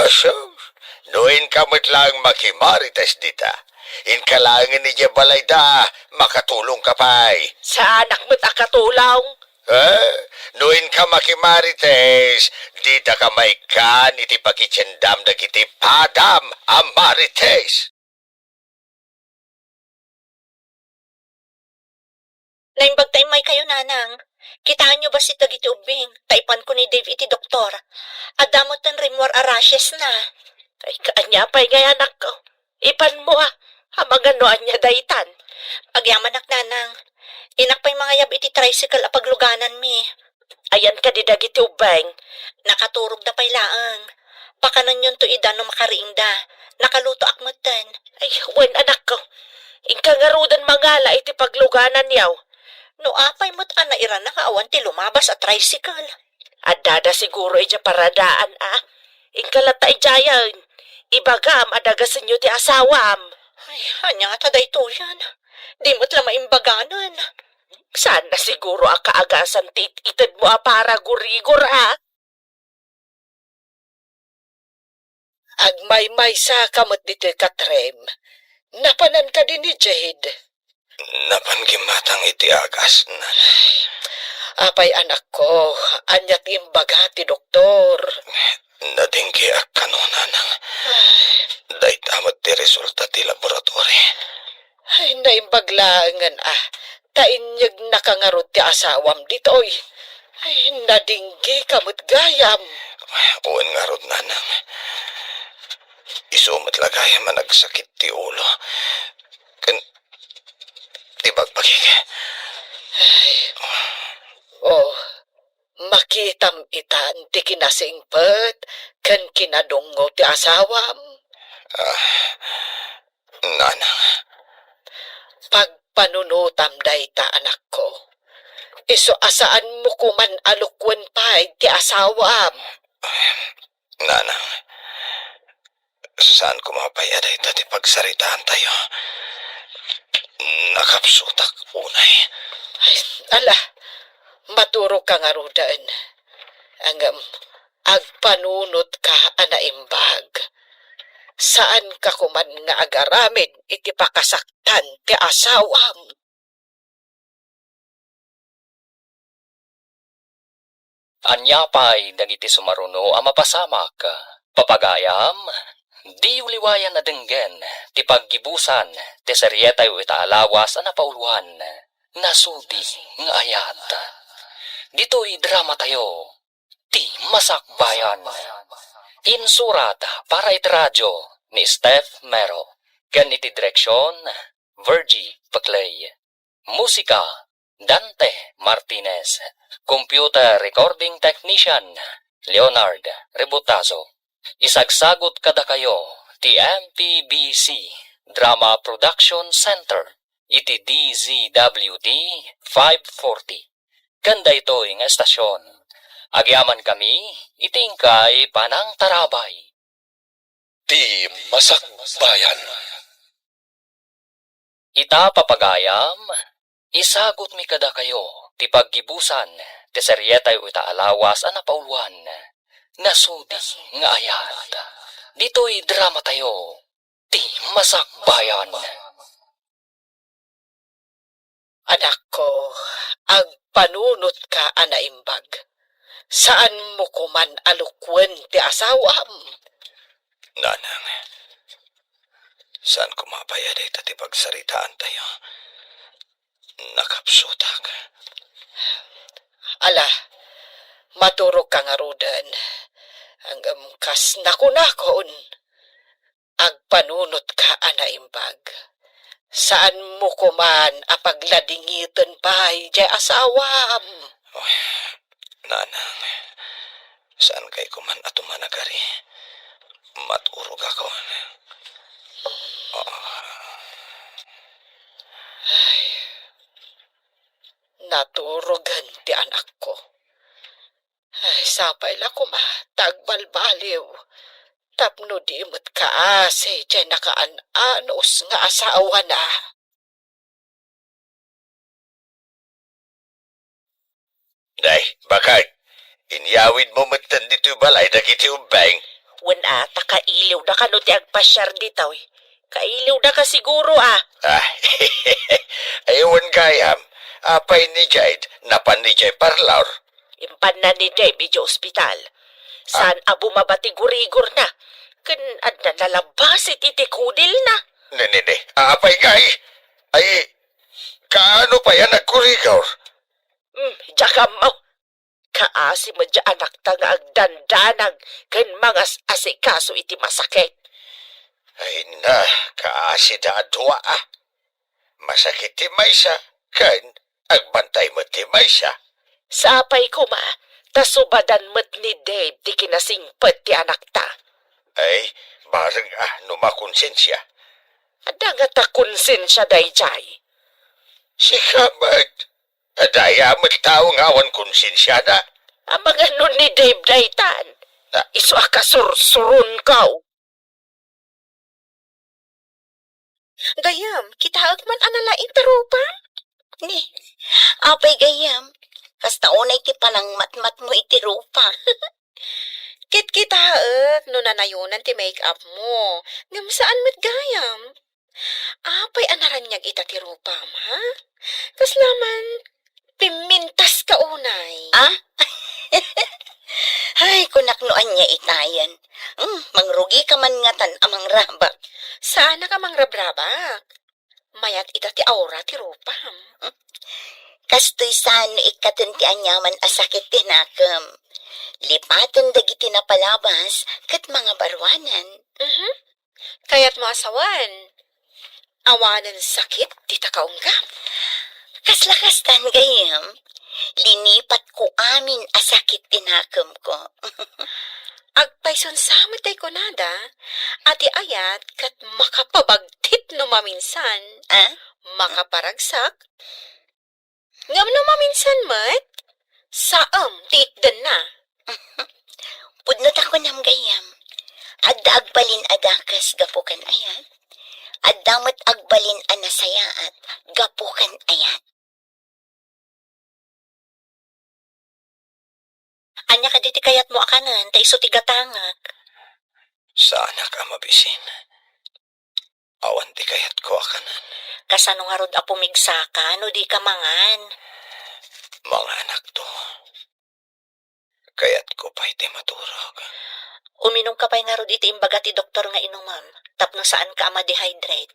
Aso, noin ka met lang makimarites dita. Inkalangin ni Jebalay da, makatulong ka pa'y. Sa anak mo't akatulaw. Noin ka makimarites, di da ka may kan iti pakitsendam dagiti padam ang marites. Naimbag tayo may kayo nanang. Kitaan nyo ba si dagiti ubing? Taipan ko ni Dave iti doktor. Adamot ng rimwar arashes na. Ay kaanya pa'y ngay anak ko. Ipan mo hamaganoan niya daytan. Agyaman ak nanang. Inak pa'y mga yab iti tricycle apagluganan mi. Ayan ka di dagiti ubing. Nakaturog na pa'y laang. Pakanan yun to idan no makariingda. Nakaluto akmutan. Ay, wen anak ko. Ingkangarudan mangala iti pagluganan yaw. No apay mo't iran na awan ti lumabas at tricycle. Adada siguro ija paradaan Ingkalata ijayan. Ibagam adagasan nyo ti asawam. Ay, hanya nga taday to yan. Di mo't lang maimbaganan. Sana siguro akaagasan ti itid mo para gurigor Agmay-may sa kamot dito katrem. Napanan ka din ni Jade. Napanggimatang iti agas na. Apay anak ko, anyat imbaga ti doktor. Nadinggi ak kanunanang. Day tamat ti resulta ti laboratory. Ay, naimbaglaangan tainyag nakangarot ti asawam ditoy. Ay, nadinggi kamot gayam. Uwan nga rod nanang. Isumat lagaya managsakit ti ulo. Tibagbagig. Makitam itan ti kinasingpet kan kinadungo ti asawam. Nanang. Pagpanunutam dayta anak ko. Iso asaan mo kuman alukwan pa ti asawam. Nanang, saan ko mapayada ito pagsaritaan tayo? Nakapsutak unay. Ay, ala, maturog ka nga rudan. Angam, agpanunot ka anaimbag. Saan ka kuman nga agaramin iti pakasaktan ti asawam? Anyapay dagiti sumaruno a mapasamak. Papagayam, di uliwayan na denggen, ti paggibusan, ti seryetay o itaalawas a napauluan, nasudi nga ayat. Dito'y drama tayo, ti masakbayan. Insurat para iti radyo ni Steph Mero, ken iti direksyon, Virgie Paclay. Musika, Dante Martinez. Computer Recording Technician, Leonard Rebutazo. Isagsagot kada kayo, ti MPBC Drama Production Center, iti DZWD 540. Ganda ito nga estasyon. Agyaman kami, itingkay panang tarabay. Di masakbayan. Ita papagayam, isagot mi kada kayo, ti paggibusan, ti seryetay o itaalawas a napauluan, nasudi nga ayat. Dito'y drama tayo, ti masakbayan. Anak ko, agpanunot ka anaimbag. Saan mo kuman alukwan ti asawam? Nanang, saan ko mapayada ito pagsaritaan tayo? Nakapsutak. Ala, maturog ka nga rudan. Hanggang kas nakunakon, agpanunot ka anaimbag. Saan mo kuman apagladingitan pa'y jay asawam? Oy, nanang, saan kay kuman atumanagari? Maturog ako. Naturogan ti anak ko. Ay, sapay la ko tagbalbaliw. Tapno di mo't kaase, dyan nakaan-anos nga asawa na. Day, bakay, inyawid mo matan dito balay dagiti ubeng. Wala, takailiw na ka no ti agpasyar ditaw eh. Kailiw na ka siguro ah. Ah, ayawan kayam. Apay ni Jade, napan ni Jay Parlaur. Impan na ni Dave medyo ospital. Saan abo mabatigurigor na. Kan adna nalabas iti kudil na. Nene, apay kay. Ay, kaano pa yan nagkurigor? Jaka mo. Kaasi mo dya anak ta nga agdandanag kan mga asikaso iti masakit. Ay na, kaasi da adwa ah. Masakit ti maysa, kan agbantay mo ti maysa. Sapay ko ma, tasubadan mo't ni Dave ti kinasingpet ti anak ta. Ay, bareng numakonsensya. Ada nga ta konsensya dayjay. Si Kamat, adaya mo't tao nga awan konsensya na. Ang mga nun ni Dave daytan. Isu akasursurun kaw. Gayam, kita agman analain tarupa? Ni, apay gayam. Kasta unay ti panang matmat mo iti rupa. Kit kita no nanayunan ti make-up mo. Ngam saan mo't gayam? Apay anaranyag ita ti rupa, ha? Kaslaman, pimintas ka unay. Ah? Ay, kunaknoan niya itayan. Mangrugi ka man nga tan amang rabak. Sana ka mang rabrabak. Mayat ita ti aura ti rupa. Kastoy saan ikatan ti anyaman asakit tinakam. Lipatan dagiti napalabas kat mga barwanan. Kaya't mo asawan. Awanan sakit di ta kaunggam. Kaslakastan gayam. Linipat ko amin asakit tinakam ko. Agpayson samot tay kunada. Ati ayat kat makapabagtit no maminsan. Ah? Makaparagsak. Ngam no maminsan mat? Tiikdan na. Pudnot ako nam gayam. Adda agbalin adakas gapukan ayat. Addamat agbalin anasayaat gapukan ayat. Anya ka diti kayat mo akanan, ta iso tigatangak. Sana ka mabisin. Awan di kayat ko akanan. Kasano nga rod apumigsa ka, no di ka mangan. Mga anak to. Kayat ko pa iti maturog. Uminom ka pa'y nga rod iti imbaga ti doktor nga inumam, tapno saan ka ma-dehydrate.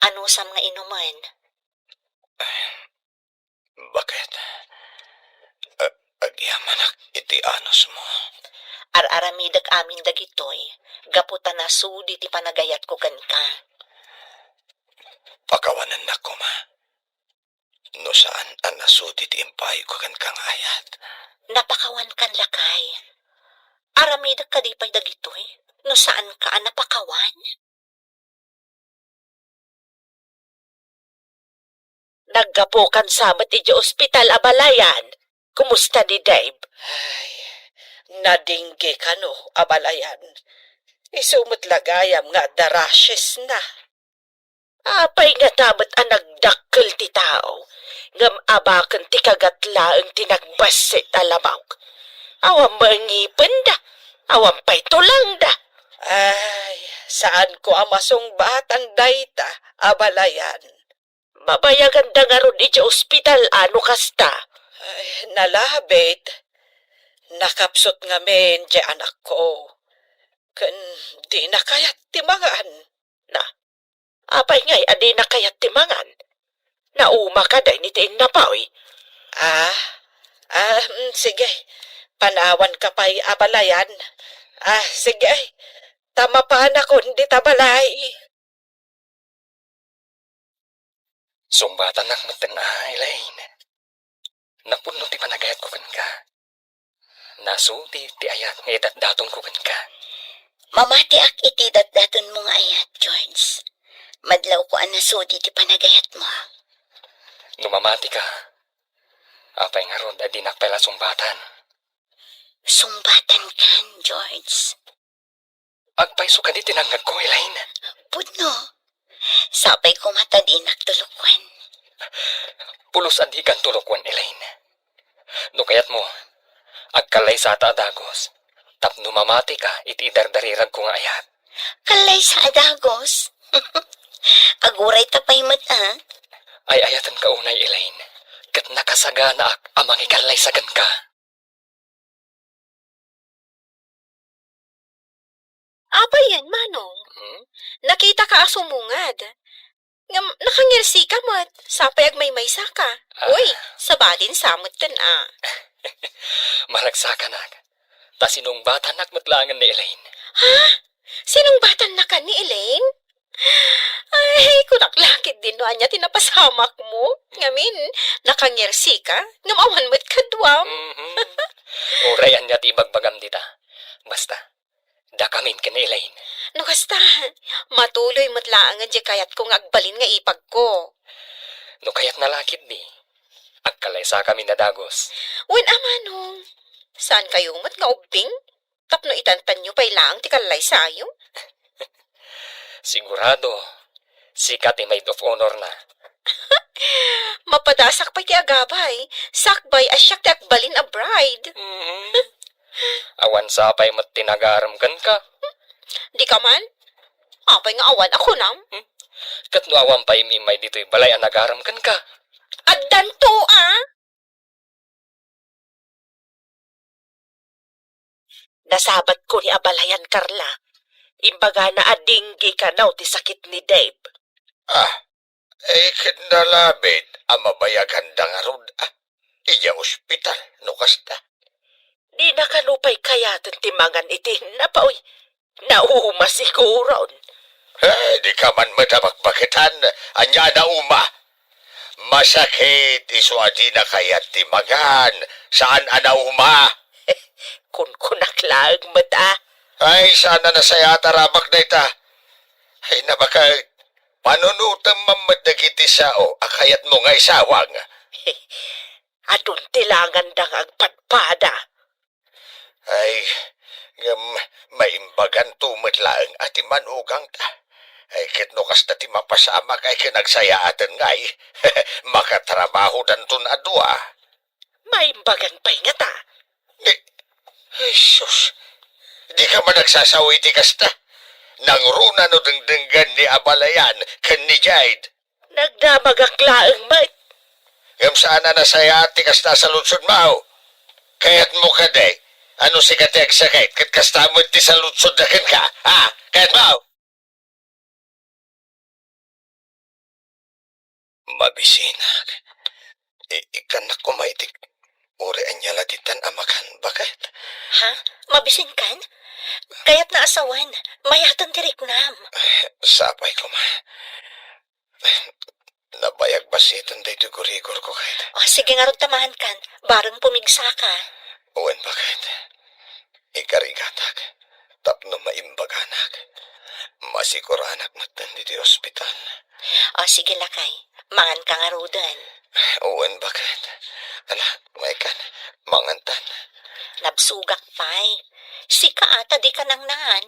Ano sam nga inuman? Bakit? Agyamanak iti anos mo. Ar-aramidag amin dagitoy, gaputan na sudi ti panagayat ko kan ka. Pakawanan na ko ma. No saan ang nasudit impayo ko kan kang ayat. Napakawan kan lakay. Aramidag ka di pa'y dagitoy, no saan ka napakawan? Naggapukan samat iti ospital abalayan. Kumusta ni Dave? Ay, nadingge ka no, abalayan. Isumot lagayam nga darashes na. Apay nga tamat ang nagdakkel ti tao. Ngam abakan ti kagatlaang tinagbasit alabaw. Awam mangipin da. Awam pa'y tulang da. Ay, saan ko amasong batang dayta, abalayan? Mabayagan da nga ron iti ospital ano kasta. Ay, nalabit. Nakapsot nga men di anak ko. Kan di na kayat timangan. Na, apay ngay adi na kayat timangan. Nauma ka day ni tiin napaw. Sige. Panawan ka pa'y abalayan. Sige. Tama pa na ko, hindi tabalay. Sumbatan nakmatan Elaine. Napuno ti panagayat ko kan ka. Nasuti ti ayat nga idatdaton ko kan ka. Mamati ak iti datdaton mo nga ayat, George. Madlaw ko ang nasudi ti panagayat mo. Numamati ka. Apay nga ron adinak pala sumbatan. Sumbatan kan, George. Agpaiso ka di tinangag ko, Elaine. Pudno. Sapay ko matadinak tulukwan. Pulos adi kan tulokwan, Elaine. No kayat mo, agkalay sa ata adagos. Tapno mamati ka, iti dardarirag ko nga ayat. Kalay sa adagos. Aguray tapay mata. Ay ayatan ka unay, Elaine. Kat nakasaga na ak amang ikalay sagan ka. Apa yan, Manong? Nakita ka asumungad. Ngam, nakangirsi ka mat. Sapay agmay ka. Uy, sabadin samot kan Maragsa ka na. Ta sinong bata nakmatlangan ni Elaine. Ha? Sinong batan na ka ni Elaine? Ay, kunaklakit din niya tinapasamak mo. Ngamin, nakangirsi ka. Ngamawan mo't kadwam. Urayan niya ti bagbagam dita. Basta, dakamin ka ni Elaine. No kasta, matuloy mo't laangan di kayat kong agbalin nga ipag ko. No kayat nalakit di. Agkalay sa kami na dagos. Wen amanong, saan kayo mo't nga ubing? Tapno itantan nyo pa'y laang ti kalay sayo? Sigurado, sikat maid of honor na. Mapadasak pa'y ti agabay. Sakbay asyak ti agbalin a bride. Awan sapay mat tinagaram kan ka. Di ka man? Apay nga awan ako nam. Kat no awan pa imimay dito'y balay ang nagaram kan ka. Addan to Nasabat ko ni abalayan, Carla. Imbaga na adinggi ka naw ti sakit ni Dave. Kinalabit ang mabayagan da nga rod. Iya ospital, no kasta. Di nakalupay kayatan timangan iti napaw. Nauma siguro. Di ka man matabakbakitan. Anya na uma. Masakit iswadi na kayat timagan. Saan anauma? Kun kunaklag mata. Ay, sana na saya tarabak na ita. Ay, nabaka, panunutam mamadagiti sao, akayat mo nga isawang. Adun tilangan dang agpadpada. Ay, ngam maimbagan tumit laeng ati manugang ta. Ay kitno kasta ti mapasama kay kinagsayaatan ngay. Makatrabaho dan tun adwa. Maimbagan pa'y nga ta. Ay, sus. Di ka man nagsasawi ti kasta. Nang runa no dengdenggan ni Abalayan ken ni Jade. Nagdamag aklaeng may. Ngam saan na nasaya ti kasta sa lutsod mao. Kayat mo ka day. Ano si kateg sakit? Kat kastamod ti sa lutsod na ken ka. Ha? Kayat mao. Mabisinag. Ikan na kumaitik. Uri anyala ditan amakan. Bakit? Ha? Mabisin kan? Kaya't naasawan. Mayatan diriknam. Sapay ko ma. Nabayag ba sitan day tugurigor ko kahit. O, sige nga ron tamahan kan. Barang pumigsa ka. Uwan bakit? Ikarigatag. Tapno maimbaganak. Masiguranak matan di ospital. O, sige lakay. Mangan ka nga rudan. Uwan bakit? Ala, may kan. Mangantan. Nabsugak pa'y. Si kaata di ka nang nangan.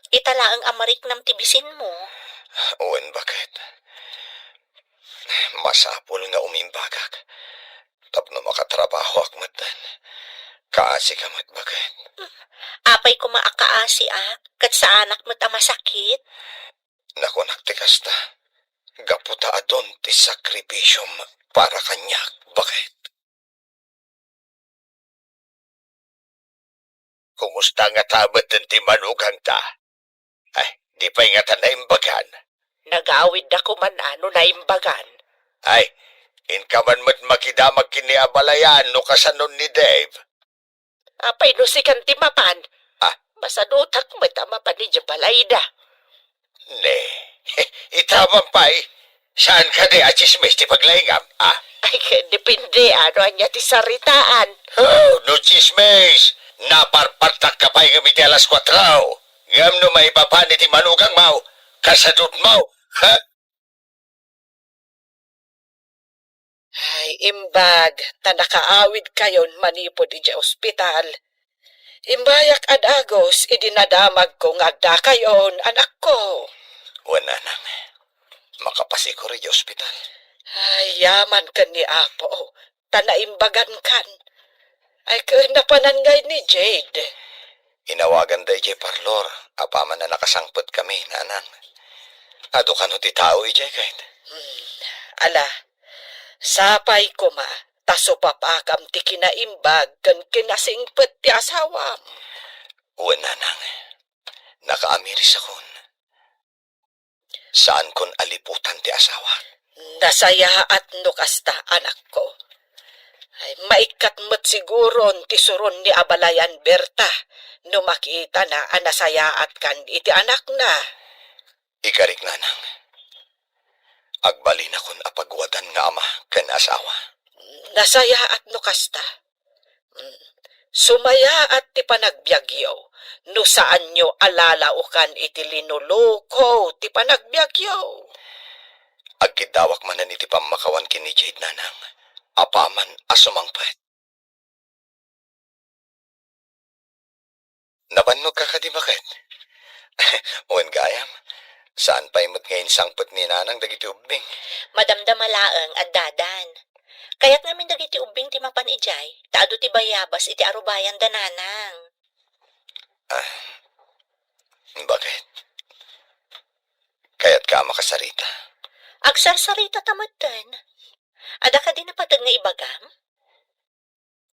Itala ang amarik nam tibisin mo. Uwan bakit? Masapul nga umimbagak. Tapno makatrabaho akmatan. Kaasi ka mat bakit? Apay ko maakaasi kat sa anak mo ta masakit. Nakunak ti kasta. Gaputa adon ti sakripisyom para kanyak. Bakit? Kumusta nga tamat ng ti manugang ta? Ay, di pa nga ta naimbagan. Nagawid ako man ano na imbagan. Ay, inkaman mo't makidamag kiniabalayan no kasanon ni Dave. Apay no si kantimapan. Ah. Masadutak matama pa ni Jabalayda. Ne, itaman pa'y. Saan ka di achismis ti paglaingam? Ah? Ay, depende ano anya ti saritaan. Oh, no chismis. Naparpartak ka pa'y ngamiti alas 4. Ngam no may papani ti manugang mau. Kasadot mau. Ha? Ay, imbag, tanakaawid kayon manipod di ospital. Imbayak adagos, idinadamag ko ngagda kayon, anak ko. Wala nang. Makapasikuro di ospital. Ay, yaman ka ni Apo, tanaimbagan kan. Ay, napanangay ni Jade. Inawagan day jay parlor. Apaman na nakasangpot kami, nanang. Ado ka no ti tao ijay kahit. Ala, sapay ko ma, taso papakam ti kinaimbag kan kinasingpet ti asawam. Wala nang. Nakaamiris akon. Saan kon aliputan ti asawa? Nasaya at nukasta, anak ko. Ay, maikat mo't siguron ti suron ni Abalayan Berta, no makita na anasaya at kan iti anak na. Ikarik nanang. Agbalin akon apagwadan nga ama ken asawa. Nasaya at nukasta. Sumaya at ti panagbiagyaw, no saan nyo alalaukan iti linuluko ti panagbiagyaw. Agkidawak man na iti pamakawan kini Jade nanang. Apaman asumangpet. Nabannog ka di bakit? Uwan gayam, saan pa imot ngayon sangpot ni nanang dagiti ubing? Madamdamalaang at dadan. Kaya't namin dagiti ubing ti mapan ijay. Taado ti bayabas iti arubayan dananang. Bakit? Kaya't ka makasarita. Agsarsarita tamatan. Ada ka din napatag nga ibagam?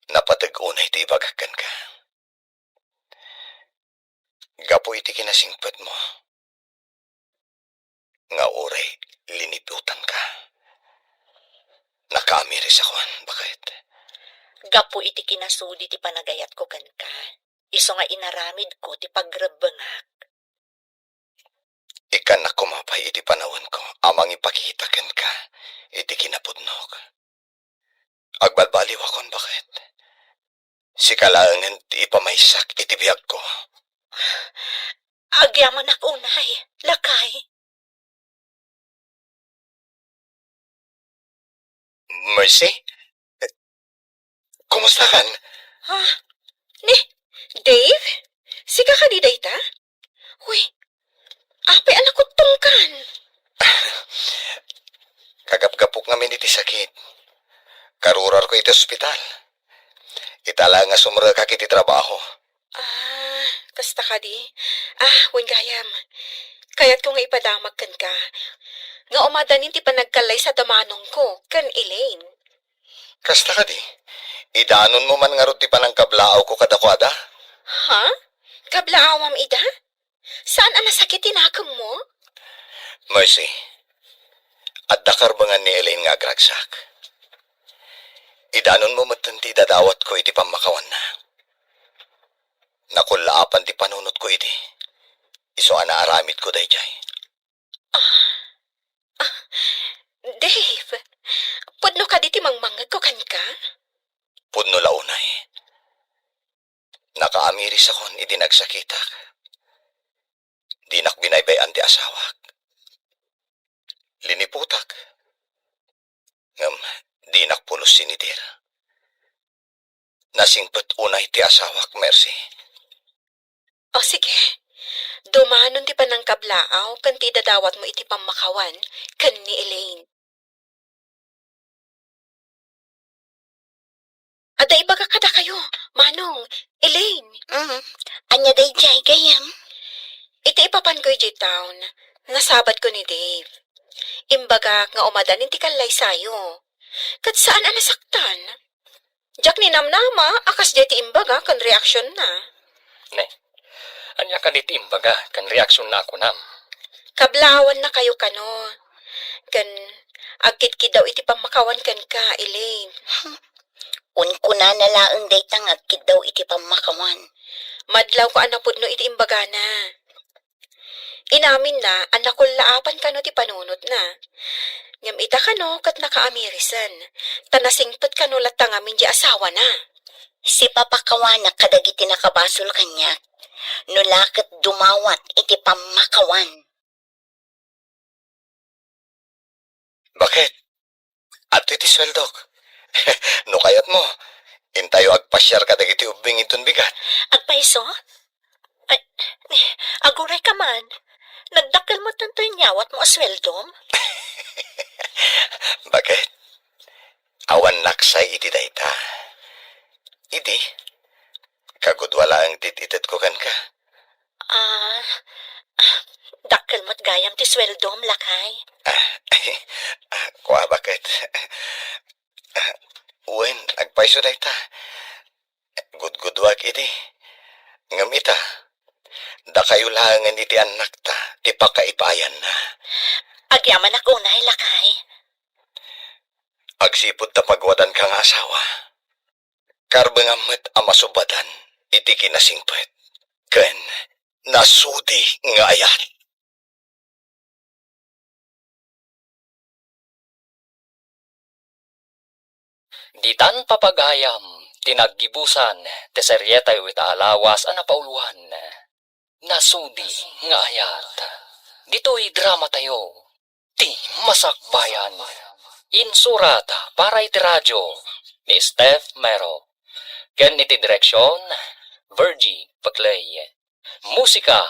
Napatag unay ti ibagakan ka. Gapo iti kinasingpet mo. Nga oray, liniputan ka. Nakaamiris akoan, bakit? Gapo iti kinasudi ti panagayat ko kan ka. Iso nga inaramid ko ti pagrabangak. Ikan na kumapay iti panahon ko, amang ipakitaken ka, iti kinapudnog. Agbalbaliw akon, bakit? Si kalaangan ti ipamaysak iti biyag ko. Agyaman ako unay, lakay. Mercy? kumusta kan? Ha? Ni, Dave? Sika ka di dayta? Uy, apay anak ko tungkan. Kagap-gapok ngamin iti sakit. Karurar ko iti ospital. Itala nga sumra ka kiti trabaho. Kasta ka di? Wen gayam. Kaya't ko nga ipadamag kan ka. Nga umadanin ti panagkalay sa damanong ko, kan Elaine. Kasta ka di? Idanon mo man nga ron ti panangkablaaw ko kadakwada? Ha? Kablaawam ida? Saan ang nasakit tinakam mo? Mercy, at dakarbangan ni Elaine nga agragsak. Idanon mo matanti dadawat ko iti pamakawan na. Nakulaapan ti panunot ko iti. Iso anaaramid ko dayjay. Dave, pudno ka di ti mangmangag ko kan ka? Pudno launay. Nakaamiris akon iti nagsakitak. Dinak binaybayan ti asawak. Liniputak. Ngam, dinak pulos sinidir. Nasingpet unay ti asawak, Mercy. O sige, dumanon ti panangkablaaw kan ti dadawat mo iti pamakawan kan ni Elaine. Ada ibaga kada kayo, Manong, Elaine. Anya dayjay gayam. Iti ipapan ko iti town, nasabat ko ni Dave. Imbaga nga umadanin ti kalay sayo. Kat saan ang nasaktan? Jak ni namnama, akas jeti imbaga kan reaksyon na. Ne, anya ka diti imbaga, kan reaksyon na ako nam. Kablawan na kayo kano. Kan agkit daw iti pamakawan kan ka, Elaine. Unkuna na laeng dayta nga agkid daw iti pamakawan. Madlaw ko anapod no iti imbaga na. Inamin na, anakul laapan kano ti panunot na. Ngam ita kano kat nakaamirisan. Tanasingpet kano latangamin di asawa na. Si papakawanak kadagiti nakabasol kanya. Nulakat dumawat iti pamakawan. Bakit? Ato iti sweldok. No kayat mo. Intayo agpasyar ka dagiti ubing itun bigat. Agpaiso? Ay, aguray ka man. Nagdakil mo tanto yung nyawat mo asweldom? Bakit? Awan naksay iti dayta. Idi, kagud wala ang tititit ko kan ka. Dakil mo't gayam ti sweldom, lakay. Kuha bakit? Uwen, agpaiso dayta. Gudgudwag iti. Ngamita, da kayo langan iti anak ta, ti pakaipayan na. Agyaman ako unay, lakay. Agsipod ta pagwadan kang asawa. Karbangamet amasubatan, iti kinasingpet. Ken, nasudi nga ayat. Ditan papagayam, tinaggibusan, teseryetay wita alawas ana pauluan. Nasudi nga ayat. Dito'y drama tayo. Ti masakbayan. Insurata para iti radyo ni Steph Mero. Ken iti direksyon, Virgie Paclay. Musika,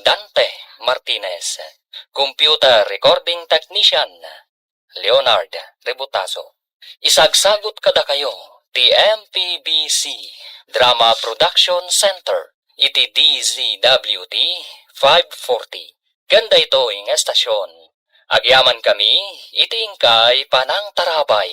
Dante Martinez. Computer recording technician, Leonard Rebutaso. Isagsagot kada kayo, TMPBC Drama Production Center, iti DZWT 540. Ganda ito ing estasyon. Agyaman kami, iti ingkay panang tarabay.